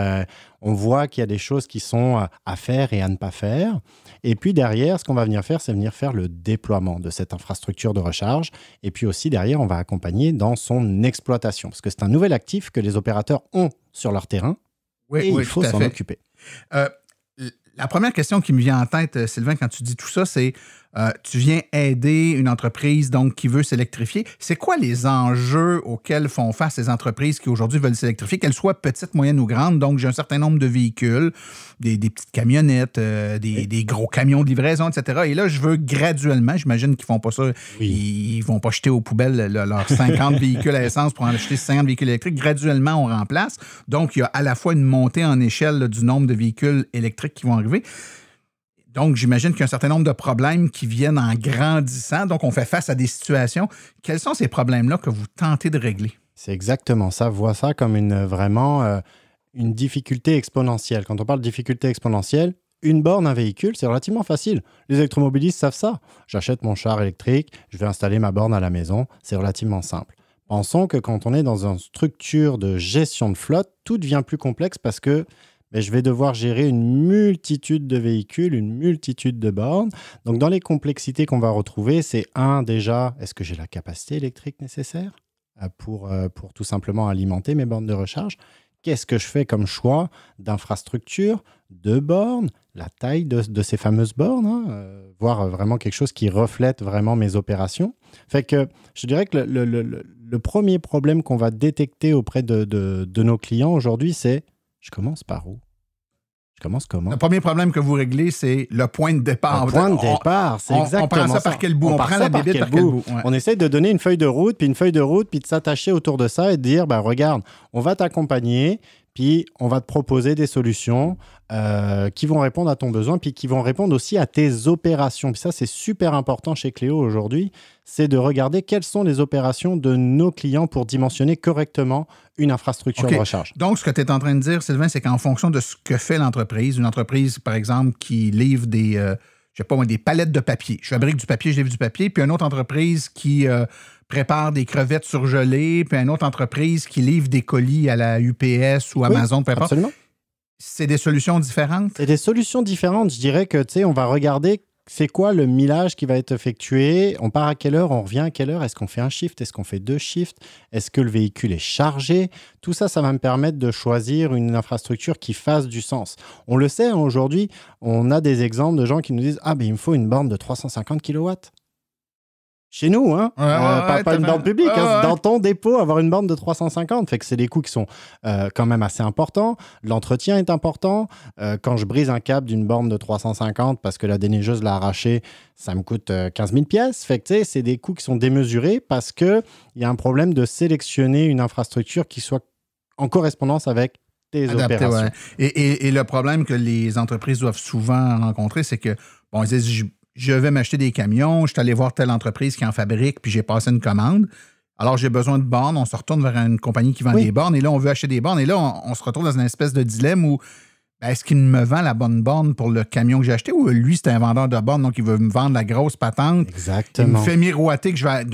on voit qu'il y a des choses qui sont à faire et à ne pas faire. Et puis derrière, ce qu'on va venir faire, c'est venir faire le déploiement de cette infrastructure de recharge. Et puis aussi, derrière, on va accompagner dans son exploitation parce que c'est un nouvel actif que les opérateurs ont sur leur terrain et il faut s'en occuper. La première question qui me vient en tête, Sylvain, quand tu dis tout ça, c'est tu viens aider une entreprise donc, qui veut s'électrifier. C'est quoi les enjeux auxquels font face ces entreprises qui aujourd'hui veulent s'électrifier, qu'elles soient petites, moyennes ou grandes? Donc, j'ai un certain nombre de véhicules, des petites camionnettes, des gros camions de livraison, etc. Et là, je veux graduellement, j'imagine qu'ils ne font pas ça, ils ne vont pas jeter aux poubelles leurs 50 véhicules à essence pour en acheter 50 véhicules électriques. Graduellement, on remplace. Donc, il y a à la fois une montée en échelle du nombre de véhicules électriques qui vont arriver. Donc, j'imagine qu'il y a un certain nombre de problèmes qui viennent en grandissant. Donc, on fait face à des situations. Quels sont ces problèmes-là que vous tentez de régler? C'est exactement ça. Vois ça comme une difficulté exponentielle. Quand on parle de difficulté exponentielle, une borne, un véhicule, c'est relativement facile. Les électromobilistes savent ça. J'achète mon char électrique, je vais installer ma borne à la maison. C'est relativement simple. Pensons que quand on est dans une structure de gestion de flotte, tout devient plus complexe parce que mais je vais devoir gérer une multitude de véhicules, une multitude de bornes. Donc, dans les complexités qu'on va retrouver, c'est déjà, est-ce que j'ai la capacité électrique nécessaire pour tout simplement alimenter mes bornes de recharge? Qu'est-ce que je fais comme choix d'infrastructure, de bornes, la taille de ces fameuses bornes, voir vraiment quelque chose qui reflète vraiment mes opérations. Fait que je dirais que le premier problème qu'on va détecter auprès de nos clients aujourd'hui, c'est je commence par où? Je commence comment? Le premier problème que vous réglez, c'est le point de départ. Le point de départ, c'est exactement ça. On prend ça par quel bout? On prend la bébête par quel bout? Ouais. On essaie de donner une feuille de route, puis de s'attacher autour de ça et de dire, regarde, on va t'accompagner, puis on va te proposer des solutions qui vont répondre à ton besoin, puis qui vont répondre aussi à tes opérations. Puis ça, c'est super important chez Cléo aujourd'hui, c'est de regarder quelles sont les opérations de nos clients pour dimensionner correctement une infrastructure de recharge. Donc, ce que tu es en train de dire, Sylvain, c'est qu'en fonction de ce que fait l'entreprise, une entreprise, par exemple, qui livre des palettes de papier. Je fabrique du papier, je livre du papier, puis une autre entreprise qui prépare des crevettes surgelées, puis une autre entreprise qui livre des colis à la UPS ou Amazon, peu importe. Absolument. C'est des solutions différentes? C'est des solutions différentes. Je dirais que, on va regarder c'est quoi le millage qui va être effectué, on part à quelle heure, on revient à quelle heure, est-ce qu'on fait un shift, est-ce qu'on fait 2 shifts, est-ce que le véhicule est chargé? Tout ça, ça va me permettre de choisir une infrastructure qui fasse du sens. On le sait, aujourd'hui, on a des exemples de gens qui nous disent « Ah, il me faut une borne de 350 kW ». Chez nous, pas une borne publique. Dans ton dépôt, avoir une borne de 350, fait que c'est des coûts qui sont quand même assez importants. L'entretien est important. Quand je brise un câble d'une borne de 350 parce que la déneigeuse l'a arraché, ça me coûte 15 000 pièces. Fait que c'est des coûts qui sont démesurés parce qu'il y a un problème de sélectionner une infrastructure qui soit en correspondance avec tes opérations. Ouais. Et le problème que les entreprises doivent souvent rencontrer, c'est que, ils disent, je vais m'acheter des camions, je suis allé voir telle entreprise qui en fabrique, puis j'ai passé une commande. Alors, j'ai besoin de bornes, on se retourne vers une compagnie qui vend des bornes, et là, on veut acheter des bornes, et là, on se retrouve dans une espèce de dilemme où est-ce qu'il me vend la bonne borne pour le camion que j'ai acheté, ou lui, c'est un vendeur de bornes, donc il veut me vendre la grosse patente. Exactement. Il me fait miroiter que je vais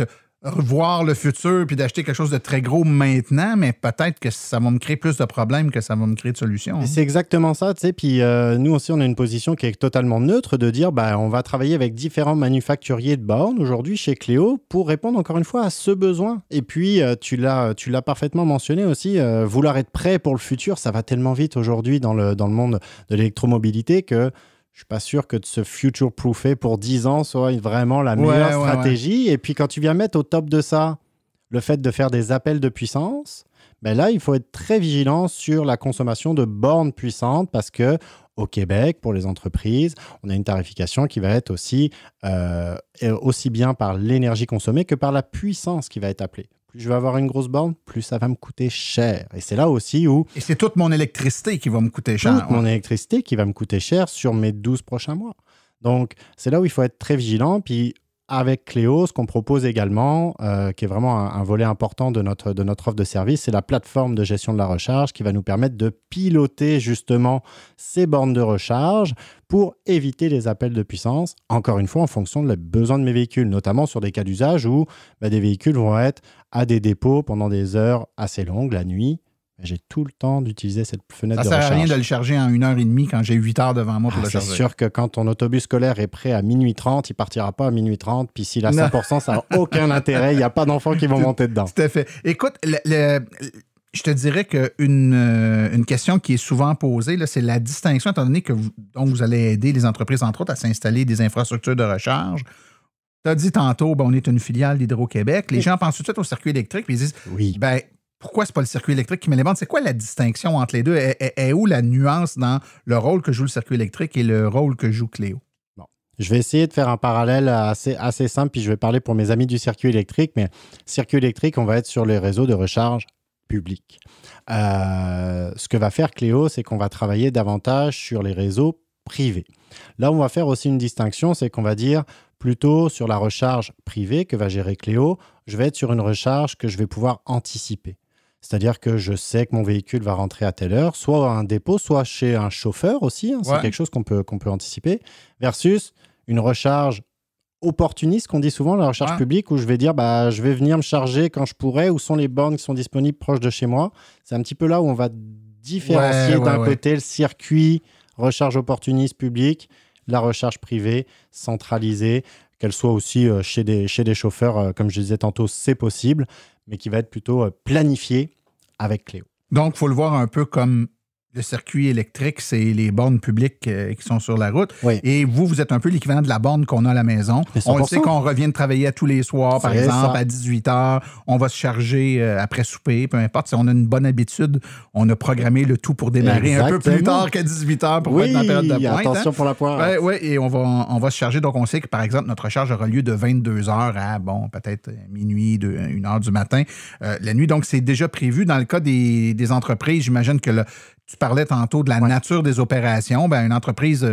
revoir le futur puis d'acheter quelque chose de très gros maintenant, mais peut-être que ça va me créer plus de problèmes que ça va me créer de solutions. C'est exactement ça, tu sais. Puis nous aussi, on a une position qui est totalement neutre de dire, on va travailler avec différents manufacturiers de bornes aujourd'hui chez Cléo pour répondre encore une fois à ce besoin. Et puis, tu l'as parfaitement mentionné aussi, vouloir être prêt pour le futur, ça va tellement vite aujourd'hui dans le monde de l'électromobilité que je ne suis pas sûr que de se future-proofer pour 10 ans soit vraiment la meilleure stratégie. Et puis, quand tu viens mettre au top de ça le fait de faire des appels de puissance, là, il faut être très vigilant sur la consommation de bornes puissantes parce qu'au Québec, pour les entreprises, on a une tarification qui va être aussi bien par l'énergie consommée que par la puissance qui va être appelée. Plus je vais avoir une grosse borne, plus ça va me coûter cher. Et c'est là aussi où... Et c'est toute mon électricité qui va me coûter cher. Toute mon électricité qui va me coûter cher sur mes 12 prochains mois. Donc, c'est là où il faut être très vigilant. Puis, avec Cléo, ce qu'on propose également, qui est vraiment un volet important de notre offre de service, c'est la plateforme de gestion de la recharge qui va nous permettre de piloter justement ces bornes de recharge pour éviter les appels de puissance, encore une fois, en fonction des besoins de mes véhicules, notamment sur des cas d'usage où des véhicules vont être à des dépôts pendant des heures assez longues, la nuit. J'ai tout le temps d'utiliser cette fenêtre de recharge. Ça ne sert à rien de le charger en 1h30 quand j'ai 8 heures devant moi pour le charger. C'est sûr que quand ton autobus scolaire est prêt à minuit 30, il ne partira pas à minuit 30. Puis s'il a 100%, ça n'a aucun intérêt. Il n'y a pas d'enfants qui vont monter dedans. Tout à fait. Écoute, je te dirais qu'une question qui est souvent posée, là, c'est la distinction, étant donné que vous allez aider les entreprises, entre autres, à s'installer des infrastructures de recharge. Tu as dit tantôt, on est une filiale d'Hydro-Québec. Les gens pensent tout de suite au circuit électrique, puis ils disent, pourquoi c'est pas le circuit électrique qui met les bornes? C'est quoi la distinction entre les deux? Est où la nuance dans le rôle que joue le circuit électrique et le rôle que joue Cléo? Bon. Je vais essayer de faire un parallèle assez simple, puis je vais parler pour mes amis du circuit électrique, mais circuit électrique, on va être sur les réseaux de recharge publics. Ce que va faire Cléo, c'est qu'on va travailler davantage sur les réseaux privés. Là, on va faire aussi une distinction, c'est qu'on va dire plutôt sur la recharge privée que va gérer Cléo, je vais être sur une recharge que je vais pouvoir anticiper. C'est-à-dire que je sais que mon véhicule va rentrer à telle heure, soit à un dépôt, soit chez un chauffeur aussi. C'est quelque chose qu'on peut anticiper. Versus une recharge opportuniste, qu'on dit souvent, la recharge publique, où je vais dire je vais venir me charger quand je pourrai, où sont les bornes qui sont disponibles proches de chez moi. C'est un petit peu là où on va différencier d'un côté le circuit recharge opportuniste public, la recharge privée, centralisée, qu'elle soit aussi chez des chauffeurs, comme je disais tantôt, c'est possible, mais qui va être plutôt planifiée avec Cléo. Donc, il faut le voir un peu comme le circuit électrique, c'est les bornes publiques qui sont sur la route. Oui. Et vous êtes un peu l'équivalent de la borne qu'on a à la maison. On le sait qu'on revient de travailler à tous les soirs, par exemple, à 18h. On va se charger après souper, peu importe. Si on a une bonne habitude, on a programmé le tout pour démarrer un peu plus tard qu'à 18h pour être dans la période de pointe. Attention pour la pointe. Oui, et on va se charger. Donc, on sait que, par exemple, notre recharge aura lieu de 22h à, peut-être minuit, 1h du matin, la nuit. Donc, c'est déjà prévu. Dans le cas des entreprises, j'imagine que tu parlais tantôt de la nature des opérations. Une entreprise,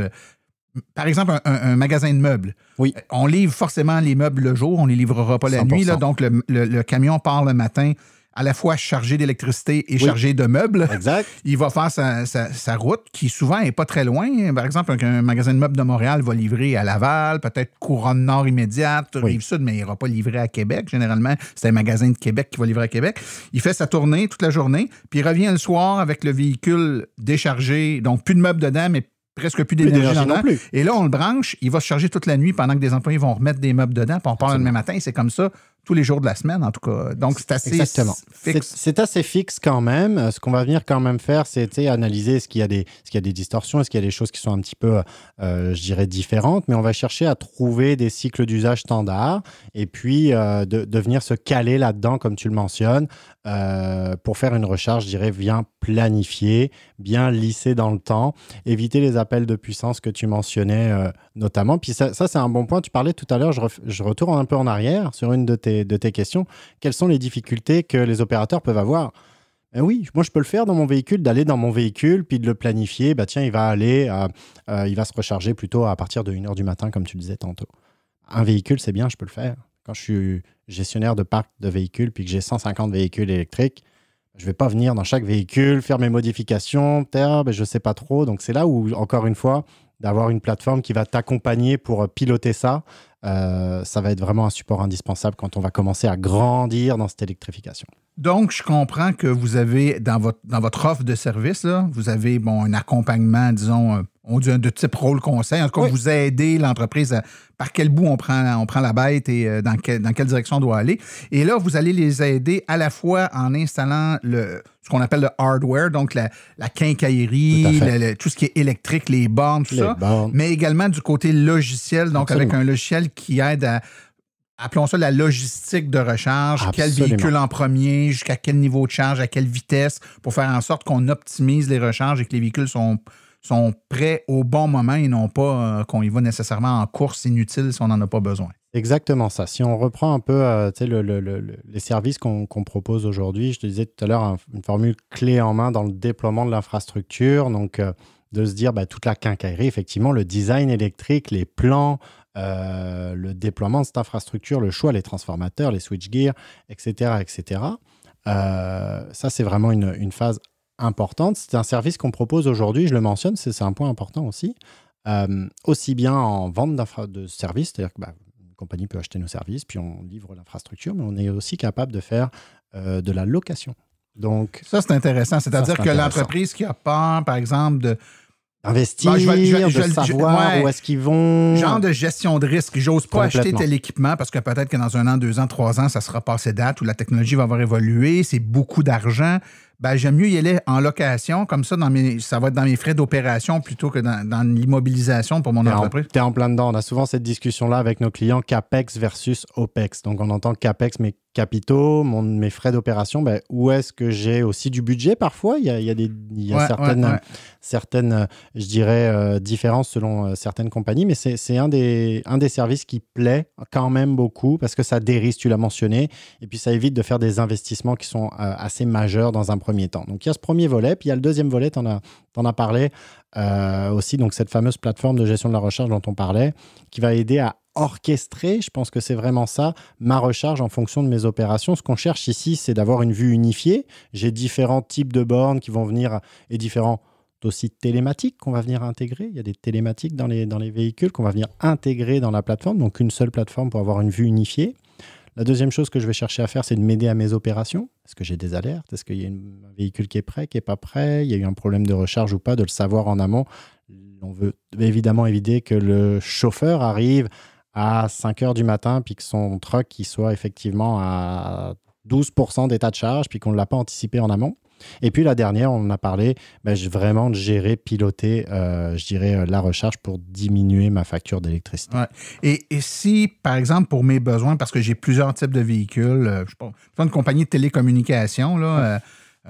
par exemple, un magasin de meubles. Oui. On livre forcément les meubles le jour, on ne les livrera pas la 100%. Nuit. Là, donc, le camion part le matin à la fois chargé d'électricité et chargé de meubles. Exact. Il va faire sa route qui souvent n'est pas très loin. Par exemple, un magasin de meubles de Montréal va livrer à Laval, peut-être Couronne-Nord immédiate, Rive-Sud, mais il n'ira pas livrer à Québec. Généralement, c'est un magasin de Québec qui va livrer à Québec. Il fait sa tournée toute la journée, puis il revient le soir avec le véhicule déchargé, donc plus de meubles dedans, mais presque plus d'énergie dedans. Et là, on le branche, il va se charger toute la nuit pendant que des employés vont remettre des meubles dedans, puis on part le lendemain matin. C'est comme ça tous les jours de la semaine, en tout cas. Donc, c'est assez fixe. C'est assez fixe quand même. Ce qu'on va venir quand même faire, c'est analyser est-ce qu'il y a des distorsions, est-ce qu'il y a des choses qui sont un petit peu, je dirais, différentes, mais on va chercher à trouver des cycles d'usage standards et puis de venir se caler là-dedans, comme tu le mentionnes, pour faire une recharge, je dirais, bien planifiée, bien lissée dans le temps, éviter les appels de puissance que tu mentionnais notamment. Puis ça, c'est un bon point. Tu parlais tout à l'heure, je retourne un peu en arrière sur une de tes questions. Quelles sont les difficultés que les opérateurs peuvent avoir? Oui, moi je peux le faire dans mon véhicule, d'aller dans mon véhicule, puis de le planifier. Tiens, il va se recharger plutôt à partir de 1h du matin, comme tu le disais tantôt. Un véhicule, c'est bien, je peux le faire. Quand je suis gestionnaire de parc de véhicules, puis que j'ai 150 véhicules électriques, je ne vais pas venir dans chaque véhicule, faire mes modifications, je ne sais pas trop. Donc c'est là où, encore une fois, d'avoir une plateforme qui va t'accompagner pour piloter ça, ça va être vraiment un support indispensable quand on va commencer à grandir dans cette électrification. Donc, je comprends que vous avez, dans votre offre de service, là, vous avez un accompagnement, disons, de type rôle conseil. En tout cas, vous aidez l'entreprise par quel bout on prend la bête et dans quelle direction on doit aller. Et là, vous allez les aider à la fois en installant ce qu'on appelle le hardware, donc la quincaillerie, tout ce qui est électrique, les bornes, tout ça, mais également du côté logiciel, donc avec un logiciel qui aide à, appelons ça la logistique de recharge, quel véhicule en premier, jusqu'à quel niveau de charge, à quelle vitesse, pour faire en sorte qu'on optimise les recharges et que les véhicules sont prêts au bon moment et non pas qu'on y va nécessairement en course inutile si on n'en a pas besoin. Exactement ça. Si on reprend un peu les services qu'on propose aujourd'hui, je te disais tout à l'heure, une formule clé en main dans le déploiement de l'infrastructure, donc de se dire toute la quincaillerie, effectivement, le design électrique, les plans, le déploiement de cette infrastructure, le choix, les transformateurs, les switchgear, etc. Ça, c'est vraiment une phase importante. C'est un service qu'on propose aujourd'hui, je le mentionne, c'est un point important aussi, aussi bien en vente de services, c'est-à-dire que une compagnie peut acheter nos services, puis on livre l'infrastructure, mais on est aussi capable de faire de la location. Donc, ça, c'est intéressant. C'est-à-dire que l'entreprise qui a peur, par exemple, d'investir, de savoir où est-ce qu'ils vont. Genre de gestion de risque. J'ose pas acheter tel équipement parce que peut-être que dans 1 an, 2 ans, 3 ans, ça sera passé date ou la technologie va avoir évolué. C'est beaucoup d'argent. J'aime mieux y aller en location, comme ça, ça va être dans mes frais d'opération plutôt que dans l'immobilisation pour mon entreprise. Tu es en plein dedans. On a souvent cette discussion-là avec nos clients, CAPEX versus OPEX. Donc, on entend CAPEX, mes capitaux, mes frais d'opération. Où est-ce que j'ai aussi du budget parfois? Il y a certaines, je dirais, différences selon certaines compagnies, mais c'est un des services qui plaît quand même beaucoup parce que ça dérisque, tu l'as mentionné, et puis ça évite de faire des investissements qui sont assez majeurs dans un premier temps. Donc, il y a ce premier volet, puis il y a le deuxième volet, tu en as parlé aussi, donc cette fameuse plateforme de gestion de la recharge dont on parlait, qui va aider à orchestrer, je pense que c'est vraiment ça, ma recharge en fonction de mes opérations. Ce qu'on cherche ici, c'est d'avoir une vue unifiée. J'ai différents types de bornes qui vont venir et différents aussi télématiques qu'on va venir intégrer. Il y a des télématiques dans les véhicules qu'on va venir intégrer dans la plateforme, donc une seule plateforme pour avoir une vue unifiée. La deuxième chose que je vais chercher à faire, c'est de m'aider à mes opérations. Est-ce que j'ai des alertes? Est-ce qu'il y a un véhicule qui est prêt, qui n'est pas prêt? Il y a eu un problème de recharge ou pas? De le savoir en amont. On veut évidemment éviter que le chauffeur arrive à 5 heures du matin puis que son truck qui soit effectivement à 12% d'état de charge puis qu'on ne l'a pas anticipé en amont. Et puis la dernière, on en a parlé, vraiment de gérer, piloter, la recharge pour diminuer ma facture d'électricité. Ouais. Et si, par exemple, pour mes besoins, parce que j'ai plusieurs types de véhicules, je sais pas, une compagnie de télécommunications, là,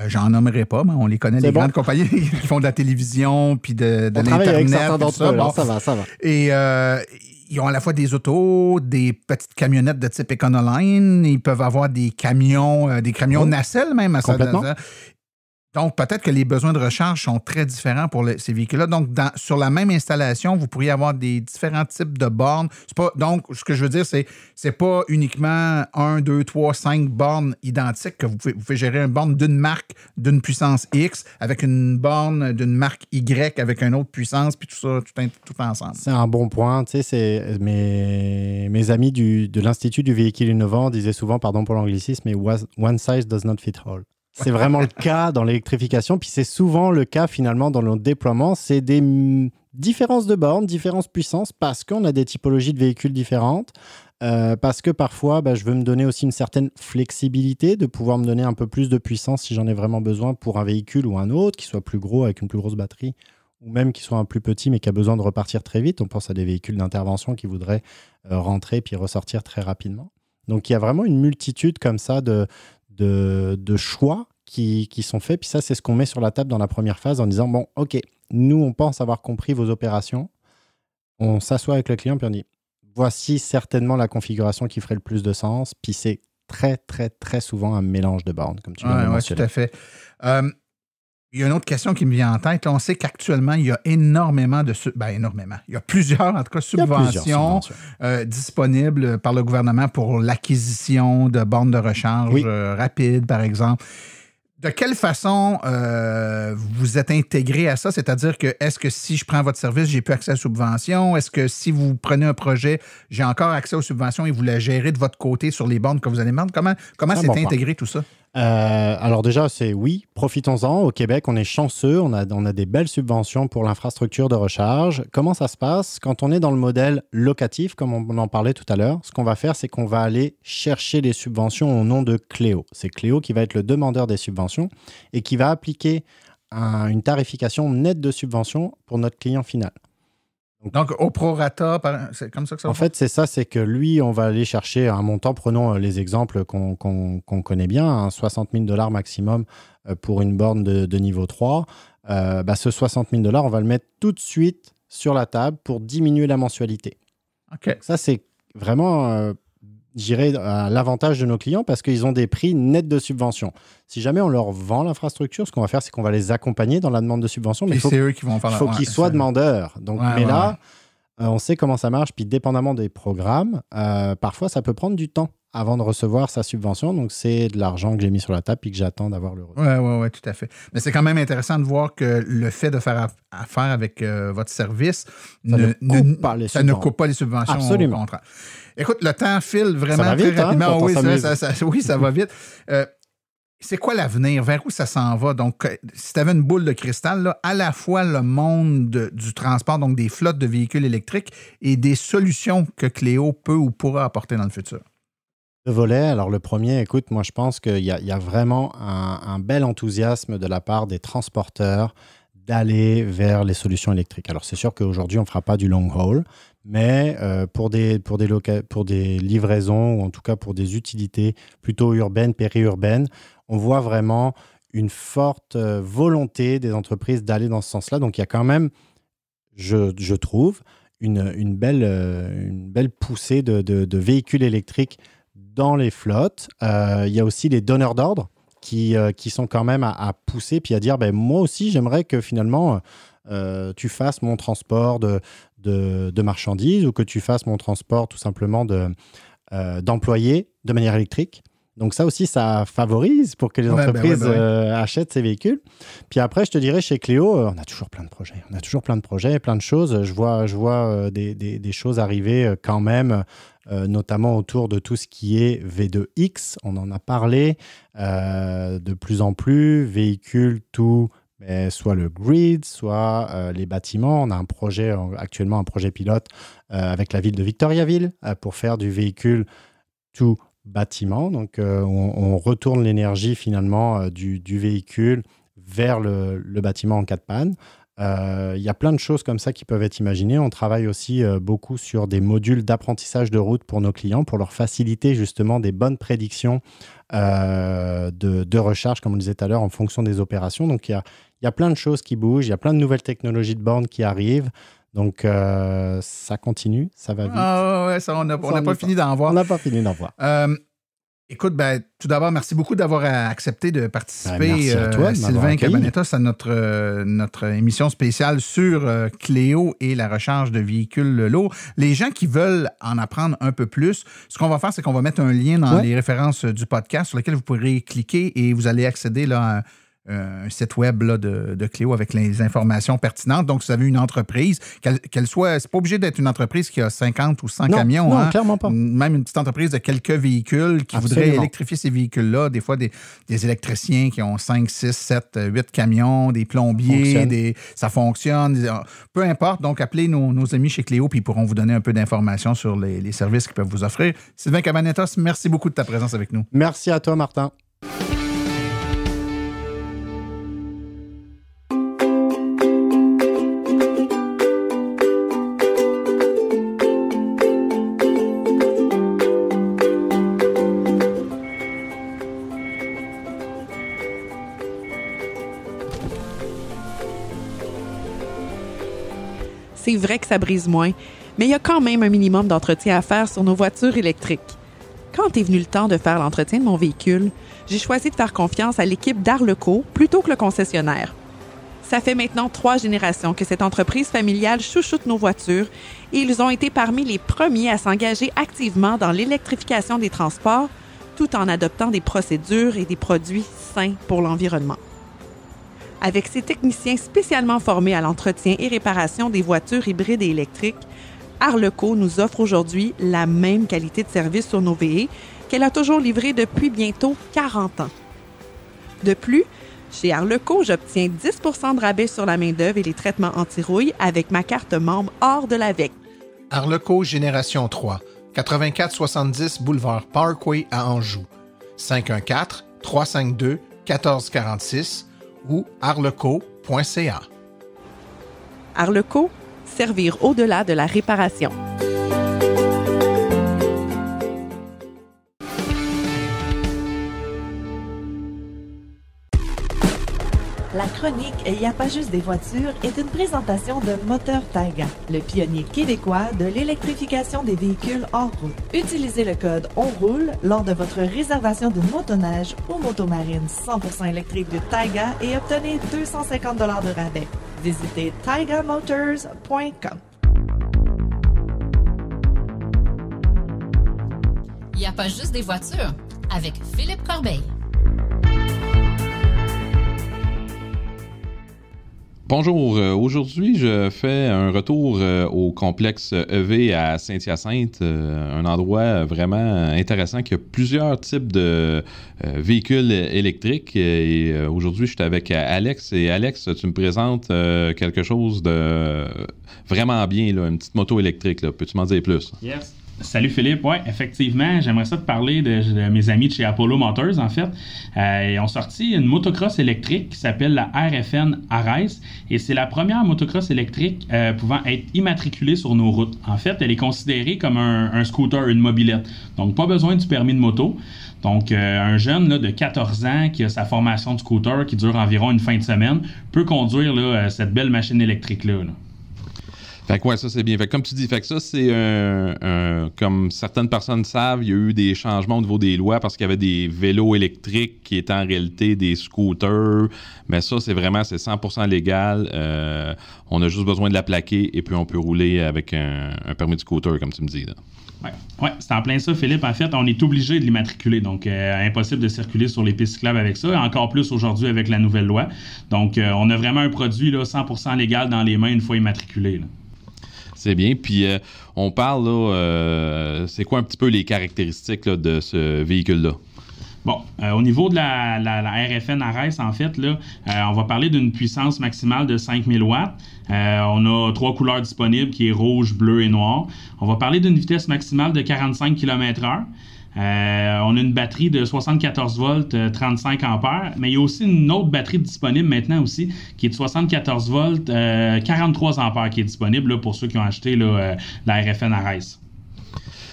j'en nommerai pas, mais on les connaît, les grandes compagnies qui font de la télévision puis de l'Internet. Avec certains d'entre eux, ça va. Et ils ont à la fois des autos, des petites camionnettes de type Econoline, ils peuvent avoir des camions nacelles même. Complètement. Donc, peut-être que les besoins de recharge sont très différents pour ces véhicules-là. Donc, sur la même installation, vous pourriez avoir des différents types de bornes. Donc, ce que je veux dire, c'est pas uniquement 1, 2, 3, 5 bornes identiques que vous pouvez gérer une borne d'une marque, d'une puissance X, avec une borne d'une marque Y avec une autre puissance, puis tout ça, tout ensemble. C'est un bon point. Tu sais, mes amis de l'Institut du véhicule innovant disaient souvent, pardon pour l'anglicisme, mais one size does not fit all. C'est vraiment le cas dans l'électrification, puis c'est souvent le cas finalement dans le déploiement. C'est des différences de bornes, différences puissances, parce qu'on a des typologies de véhicules différentes, parce que parfois, je veux me donner aussi une certaine flexibilité, de pouvoir me donner un peu plus de puissance si j'en ai vraiment besoin pour un véhicule ou un autre, qui soit plus gros avec une plus grosse batterie, ou même qui soit un plus petit mais qui a besoin de repartir très vite. On pense à des véhicules d'intervention qui voudraient rentrer puis ressortir très rapidement. Donc il y a vraiment une multitude comme ça de choix qui sont faits. Puis ça, c'est ce qu'on met sur la table dans la première phase en disant, bon, OK, nous, on pense avoir compris vos opérations. On s'assoit avec le client puis on dit, voici certainement la configuration qui ferait le plus de sens. Puis c'est très, très, très souvent un mélange de bornes, comme tu viens de mentionner. Oui, tout à fait. Il y a une autre question qui me vient en tête. Là, on sait qu'actuellement, il y a énormément de... énormément. Il y a plusieurs, en tout cas, subventions disponibles par le gouvernement pour l'acquisition de bornes de recharge rapides, par exemple. De quelle façon vous êtes intégré à ça? C'est-à-dire que est-ce que si je prends votre service, j'ai plus accès aux subventions? Est-ce que si vous prenez un projet, j'ai encore accès aux subventions et vous la gérez de votre côté sur les bornes que vous allez mettre? Comment c'est intégré tout ça? Alors déjà, c'est oui, profitons-en. Au Québec, on est chanceux, on a des belles subventions pour l'infrastructure de recharge. Comment ça se passe? Quand on est dans le modèle locatif, comme on en parlait tout à l'heure, ce qu'on va faire, c'est qu'on va aller chercher les subventions au nom de Cléo. C'est Cléo qui va être le demandeur des subventions et qui va appliquer une tarification nette de subventions pour notre client final. Donc, au prorata, c'est comme ça que ça va? En fait, c'est ça, c'est que lui, on va aller chercher un montant, prenons les exemples qu'on connaît bien, 60 000 $ maximum pour une borne de niveau 3. Ce 60 000 $, on va le mettre tout de suite sur la table pour diminuer la mensualité. OK. Ça, c'est vraiment, l'avantage de nos clients parce qu'ils ont des prix nets de subvention. Si jamais on leur vend l'infrastructure, ce qu'on va faire, c'est qu'on va les accompagner dans la demande de subvention. Mais c'est eux qui vont faire il faut qu'ils soient demandeurs. Donc, on sait comment ça marche. Puis, dépendamment des programmes, parfois, ça peut prendre du temps avant de recevoir sa subvention. Donc, c'est de l'argent que j'ai mis sur la table puis que j'attends d'avoir le retour. Oui, tout à fait. Mais c'est quand même intéressant de voir que le fait de faire affaire avec votre service ne coupe pas les subventions. Absolument. Au contraire. Écoute, le temps file vraiment ça va vite, très rapidement. Oui, ça va vite. C'est quoi l'avenir? Vers où ça s'en va? Donc, si tu avais une boule de cristal, là, à la fois le monde du transport, donc des flottes de véhicules électriques et des solutions que Cléo peut ou pourra apporter dans le futur. Le volet, alors le premier, écoute, moi je pense qu'il y a vraiment un bel enthousiasme de la part des transporteurs d'aller vers les solutions électriques. Alors c'est sûr qu'aujourd'hui on ne fera pas du long haul, mais pour des livraisons ou en tout cas pour des utilités plutôt urbaines, périurbaines, on voit vraiment une forte volonté des entreprises d'aller dans ce sens-là. Donc il y a quand même, je trouve, une belle poussée de véhicules électriques dans les flottes. Il y a aussi les donneurs d'ordre qui sont quand même à pousser puis à dire moi aussi j'aimerais que finalement tu fasses mon transport de marchandises ou que tu fasses mon transport tout simplement d'employés de manière électrique. Donc ça aussi, ça favorise pour que les entreprises achètent ces véhicules. Puis après, je te dirais, chez Cléo, on a toujours plein de projets. Plein de choses. Je vois des choses arriver quand même notamment autour de tout ce qui est V2X. On en a parlé de plus en plus. Véhicules, tout, soit le grid, soit les bâtiments. On a actuellement un projet pilote avec la ville de Victoriaville pour faire du véhicule tout bâtiment. Donc, on retourne l'énergie finalement du véhicule vers le bâtiment en cas de panne. Il y a plein de choses comme ça qui peuvent être imaginées. On travaille aussi beaucoup sur des modules d'apprentissage de route pour nos clients, pour leur faciliter justement des bonnes prédictions de recharge, comme on le disait tout à l'heure, en fonction des opérations. Donc, il y a plein de choses qui bougent, il y a plein de nouvelles technologies de borne qui arrivent. Donc, ça continue, ça va vite. Ah ouais, ça, on n'a pas fini d'en voir. On n'a pas fini d'en voir. Écoute, tout d'abord, merci beaucoup d'avoir accepté de participer, merci à toi, Sylvain Cabanetas, à notre émission spéciale sur Cléo et la recharge de véhicules lourds. Les gens qui veulent en apprendre un peu plus, ce qu'on va faire, c'est qu'on va mettre un lien dans les références du podcast sur lequel vous pourrez cliquer et vous allez accéder là, à un site web là, de Cléo avec les informations pertinentes. Donc, si vous avez une entreprise, qu'elle soit... C'est pas obligé d'être une entreprise qui a 50 ou 100 camions. Non, clairement pas. Même une petite entreprise de quelques véhicules qui voudrait électrifier ces véhicules-là. Des fois, des électriciens qui ont 5, 6, 7, 8 camions, des plombiers, ça fonctionne. Peu importe. Donc, appelez nos amis chez Cléo puis ils pourront vous donner un peu d'informations sur les services qu'ils peuvent vous offrir. Sylvain Cabanetas, merci beaucoup de ta présence avec nous. Merci à toi, Martin. C'est vrai que ça brise moins, mais il y a quand même un minimum d'entretien à faire sur nos voitures électriques. Quand est venu le temps de faire l'entretien de mon véhicule, j'ai choisi de faire confiance à l'équipe d'Arleco plutôt que le concessionnaire. Ça fait maintenant 3 générations que cette entreprise familiale chouchoute nos voitures et ils ont été parmi les premiers à s'engager activement dans l'électrification des transports tout en adoptant des procédures et des produits sains pour l'environnement. Avec ses techniciens spécialement formés à l'entretien et réparation des voitures hybrides et électriques, Arleco nous offre aujourd'hui la même qualité de service sur nos VE qu'elle a toujours livré depuis bientôt 40 ans. De plus, chez Arleco, j'obtiens 10 % de rabais sur la main-d'œuvre et les traitements anti-rouille avec ma carte membre hors de l'AVEC. Arleco Génération 3, 8470 Boulevard Parkway à Anjou, 514-352-1446 ou arleco.ca. Arleco, servir au-delà de la réparation. La chronique « Il n'y a pas juste des voitures » est une présentation de Moteur Taiga, le pionnier québécois de l'électrification des véhicules hors route. Utilisez le code ONROULE lors de votre réservation de motoneige ou motomarine 100% électrique de Taiga et obtenez 250 $ de rabais. Visitez taigamotors.com. Il n'y a pas juste des voitures avec Philippe Corbeil. Bonjour, aujourd'hui je fais un retour au complexe EV à Saint-Hyacinthe, un endroit vraiment intéressant qui a plusieurs types de véhicules électriques et aujourd'hui je suis avec Alex et Alex, tu me présentes quelque chose de vraiment bien, là, une petite moto électrique, là. Peux-tu m'en dire plus? Yes. Salut Philippe, oui, effectivement, j'aimerais ça te parler de mes amis de chez Apollo Motors, en fait. Ils ont sorti une motocross électrique qui s'appelle la RFN Ares et c'est la première motocross électrique pouvant être immatriculée sur nos routes. En fait, elle est considérée comme un scooter, une mobilette, donc pas besoin du permis de moto. Donc, un jeune là, de 14 ans qui a sa formation de scooter qui dure environ une fin de semaine peut conduire là, cette belle machine électrique-là. Là. Fait que ouais, ça c'est bien. Fait que comme tu dis, fait que ça c'est comme certaines personnes savent, il y a eu des changements au niveau des lois parce qu'il y avait des vélos électriques qui étaient en réalité des scooters. Mais ça, c'est 100% légal. On a juste besoin de la plaquer et puis on peut rouler avec un permis de scooter, comme tu me dis. Oui, c'est en plein ça, Philippe. En fait, on est obligé de l'immatriculer. Donc, impossible de circuler sur les pistes cyclables avec ça. Encore plus aujourd'hui avec la nouvelle loi. Donc, on a vraiment un produit là, 100% légal dans les mains une fois immatriculé. Là. C'est bien. Puis, on parle, là, c'est quoi un petit peu les caractéristiques là, de ce véhicule-là? Bon, au niveau de la RFN Ares, en fait, là, on va parler d'une puissance maximale de 5000 watts. On a 3 couleurs disponibles qui est rouge, bleu et noir. On va parler d'une vitesse maximale de 45 km/h. On a une batterie de 74 volts, 35 ampères, mais il y a aussi une autre batterie disponible maintenant aussi, qui est de 74 volts, 43 ampères qui est disponible là, pour ceux qui ont acheté là, la RFN Ares.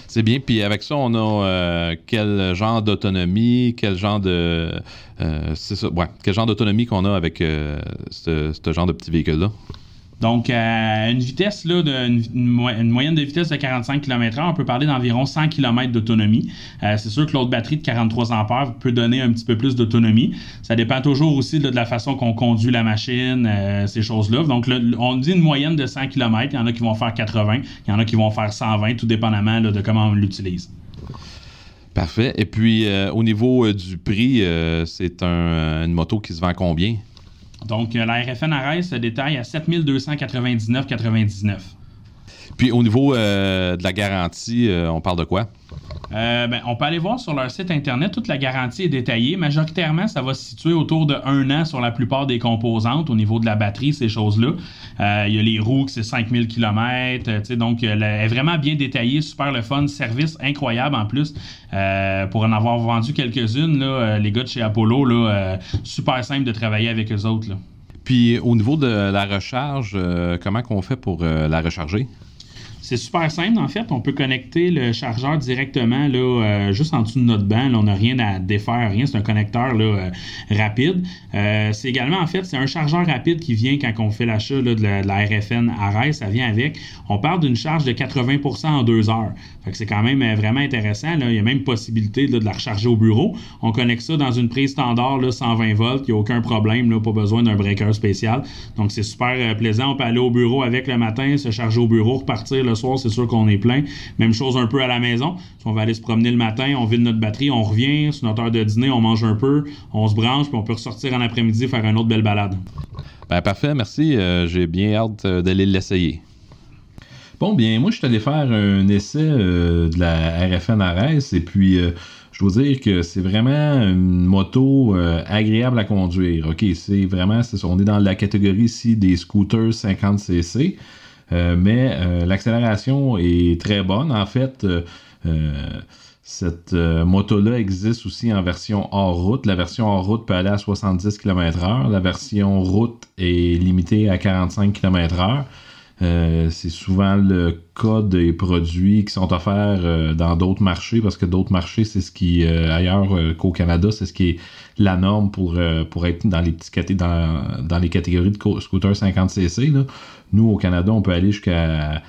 C'est bien. Puis avec ça, on a quel genre d'autonomie, quel genre de... quel genre d'autonomie qu'on a avec ce genre de petit véhicule-là? Donc, à une vitesse, là, une moyenne de vitesse de 45 km/h, on peut parler d'environ 100 km d'autonomie. C'est sûr que l'autre batterie de 43 ampères peut donner un petit peu plus d'autonomie. Ça dépend toujours aussi là, de la façon qu'on conduit la machine, ces choses-là. Donc, là, on dit une moyenne de 100 km. Il y en a qui vont faire 80, il y en a qui vont faire 120, tout dépendamment là, de comment on l'utilise. Parfait. Et puis, au niveau du prix, c'est une moto qui se vend combien? Donc, la RFN Ares se détaille à 7 299,99. Puis, au niveau de la garantie, on parle de quoi? On peut aller voir sur leur site Internet. Toute la garantie est détaillée. Majoritairement, ça va se situer autour de 1 an sur la plupart des composantes au niveau de la batterie, ces choses-là. Il y a les roues, c'est 5000 km. Donc, elle est vraiment bien détaillée, super le fun. Service incroyable en plus. Pour en avoir vendu quelques-unes, là, les gars de chez Apollo, là, super simple de travailler avec eux autres. Là. Puis, au niveau de la recharge, comment qu'on fait pour la recharger? C'est super simple, en fait. On peut connecter le chargeur directement là, juste en dessous de notre banc. Là, on n'a rien à défaire, rien. C'est un connecteur là, rapide. C'est également, en fait, c'est un chargeur rapide qui vient quand on fait l'achat là, de la RFN Ares. Ça vient avec. On parle d'une charge de 80% en 2 heures. Fait que c'est quand même vraiment intéressant. Là. Il y a même possibilité là, de la recharger au bureau. On connecte ça dans une prise standard, là, 120 volts. Il n'y a aucun problème. Là, pas besoin d'un breaker spécial. Donc, c'est super plaisant. On peut aller au bureau avec le matin, se charger au bureau, repartir le soir, c'est sûr qu'on est plein. Même chose un peu à la maison. Si on va aller se promener le matin, on vide notre batterie, on revient, c'est notre heure de dîner, on mange un peu, on se branche, puis on peut ressortir en après-midi faire une autre belle balade. Ben, parfait, merci. J'ai bien hâte d'aller l'essayer. Bon, bien, moi, je suis allé faire un essai de la RFN Ares et puis je dois dire que c'est vraiment une moto agréable à conduire. OK, c'est vraiment, on est dans la catégorie ici des scooters 50cc. Mais l'accélération est très bonne. En fait, cette moto-là existe aussi en version hors route. La version hors route peut aller à 70 km/h. La version route est limitée à 45 km/h. C'est souvent le cas des produits qui sont offerts dans d'autres marchés, parce que d'autres marchés, c'est ce qui, ailleurs qu'au Canada, c'est ce qui est la norme pour être dans les catégories de scooters 50cc. Là. Nous, au Canada, on peut aller jusqu'à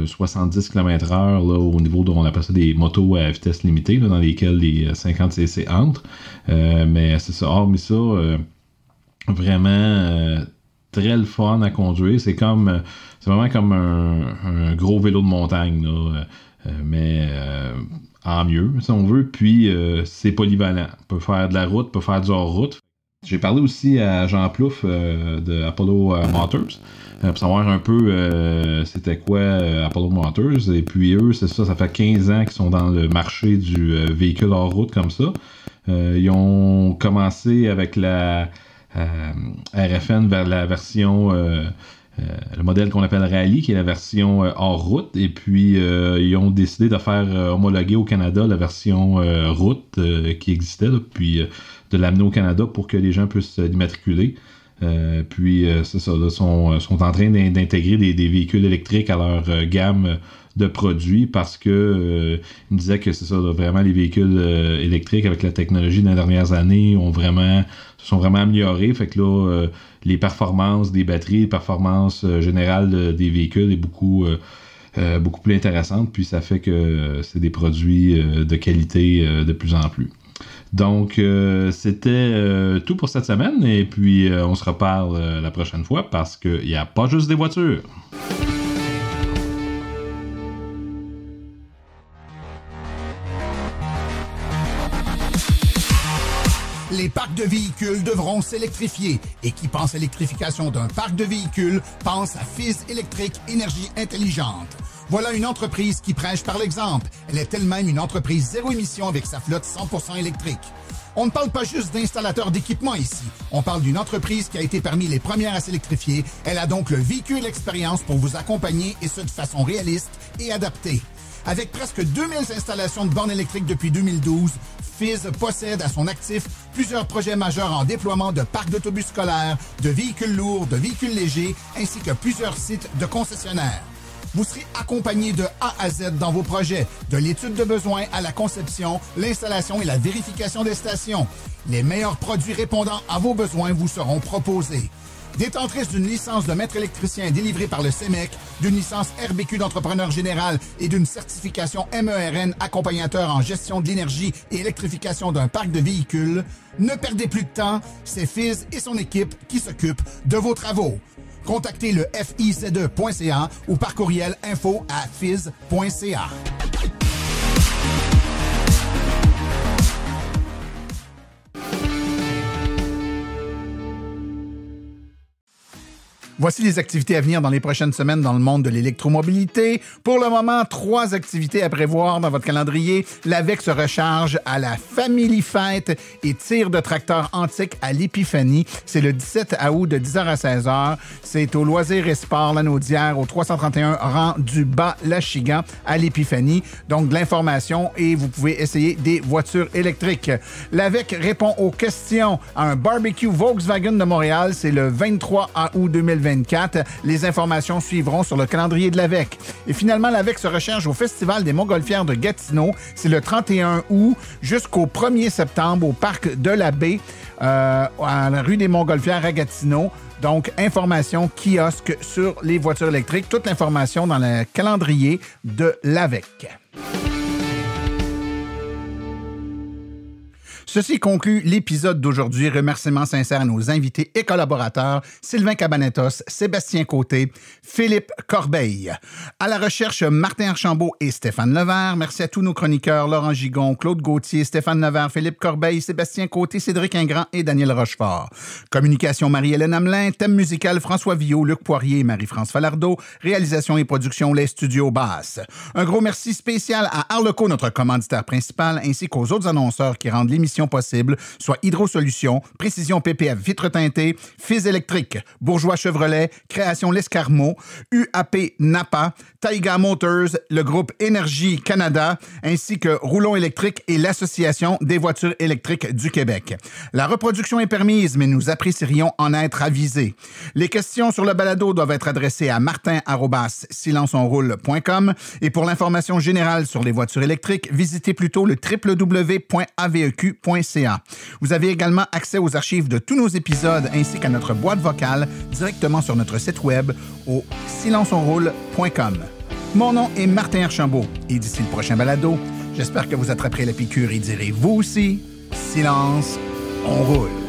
70 km/h là, au niveau de, on appelle ça des motos à vitesse limitée, là, dans lesquelles les 50cc entrent. Mais c'est ça, hormis ça, vraiment très le fun à conduire. C'est vraiment comme un gros vélo de montagne, là, mais en mieux, si on veut. Puis, c'est polyvalent. On peut faire de la route, on peut faire du hors-route. J'ai parlé aussi à Jean Plouffe de Apollo Motors pour savoir un peu c'était quoi Apollo Motors. Et puis, eux, c'est ça fait 15 ans qu'ils sont dans le marché du véhicule hors-route comme ça. Ils ont commencé avec la RFN vers la version... le modèle qu'on appelle Rally, qui est la version hors route, et puis ils ont décidé de faire homologuer au Canada la version route qui existait, là, puis de l'amener au Canada pour que les gens puissent l'immatriculer. Puis c'est ça, là, sont en train d'intégrer des véhicules électriques à leur gamme de produits parce que ils me disaient que c'est ça, là, vraiment les véhicules électriques avec la technologie des dernières années se sont vraiment améliorés. Fait que là, les performances des batteries, les performances générales des véhicules est beaucoup plus intéressantes. Puis ça fait que c'est des produits de qualité de plus en plus. Donc, c'était tout pour cette semaine. Et puis, on se reparle la prochaine fois parce qu'il n'y a pas juste des voitures. Les parcs de véhicules devront s'électrifier. Et qui pense électrification d'un parc de véhicules pense à Fizz Électrique Énergie Intelligente. Voilà une entreprise qui prêche par l'exemple. Elle est elle-même une entreprise zéro émission avec sa flotte 100% électrique. On ne parle pas juste d'installateurs d'équipements ici. On parle d'une entreprise qui a été parmi les premières à s'électrifier. Elle a donc le véhicule expérience pour vous accompagner et ce de façon réaliste et adaptée. Avec presque 2000 installations de bornes électriques depuis 2012, Fizz possède à son actif plusieurs projets majeurs en déploiement de parcs d'autobus scolaires, de véhicules lourds, de véhicules légers, ainsi que plusieurs sites de concessionnaires. Vous serez accompagné de A à Z dans vos projets, de l'étude de besoins à la conception, l'installation et la vérification des stations. Les meilleurs produits répondant à vos besoins vous seront proposés. Détentrice d'une licence de maître électricien délivrée par le CEMEC, d'une licence RBQ d'entrepreneur général et d'une certification MERN accompagnateur en gestion de l'énergie et électrification d'un parc de véhicules, ne perdez plus de temps, c'est Fizz et son équipe qui s'occupent de vos travaux. Contactez le FIC2.ca ou par courriel info@fizz.ca. Voici les activités à venir dans les prochaines semaines dans le monde de l'électromobilité. Pour le moment, 3 activités à prévoir dans votre calendrier. L'AVEC se recharge à la Family Fête et tir de tracteur antique à l'Épiphanie. C'est le 17 août de 10h à 16h. C'est au Loisirs et Sport Lanaudière au 331 rang du Bas-Lachigan à l'Épiphanie. Donc, de l'information et vous pouvez essayer des voitures électriques. L'AVEC répond aux questions à un barbecue Volkswagen de Montréal. C'est le 23 août 2024. Les informations suivront sur le calendrier de l'AVEC. Et finalement, l'AVEC se recharge au Festival des Montgolfières de Gatineau. C'est le 31 août jusqu'au 1er septembre au Parc de la Baie, à la rue des Montgolfières à Gatineau. Donc, information, kiosque sur les voitures électriques. Toute l'information dans le calendrier de l'AVEC. Ceci conclut l'épisode d'aujourd'hui. Remerciements sincères à nos invités et collaborateurs, Sylvain Cabanetos, Sébastien Côté, Philippe Corbeil. À la recherche, Martin Archambault et Stéphane Levert. Merci à tous nos chroniqueurs, Laurent Gigon, Claude Gauthier, Stéphane Levert, Philippe Corbeil, Sébastien Côté, Cédric Ingrand et Daniel Rochefort. Communication, Marie-Hélène Hamelin. Thème musical, François Villot, Luc Poirier et Marie-France Falardeau. Réalisation et production, Les Studios Basses. Un gros merci spécial à Arleco, notre commanditaire principal, ainsi qu'aux autres annonceurs qui rendent l'émission possible, soit Hydro Solutions, Précision PPF Vitre Teintée, Fizz Électrique, Bourgeois Chevrolet, Création L'Escarmot, UAP Napa, Taiga Motors, le groupe Énergie Canada, ainsi que Roulon Électrique et l'Association des voitures électriques du Québec. La reproduction est permise, mais nous apprécierions en être avisés. Les questions sur le balado doivent être adressées à martin@silenceonroule.com et pour l'information générale sur les voitures électriques, visitez plutôt le www.aveq.ca. Vous avez également accès aux archives de tous nos épisodes ainsi qu'à notre boîte vocale directement sur notre site web au silenceonroule.com. Mon nom est Martin Archambault et d'ici le prochain balado, j'espère que vous attraperez la piqûre et direz vous aussi, silence, on roule.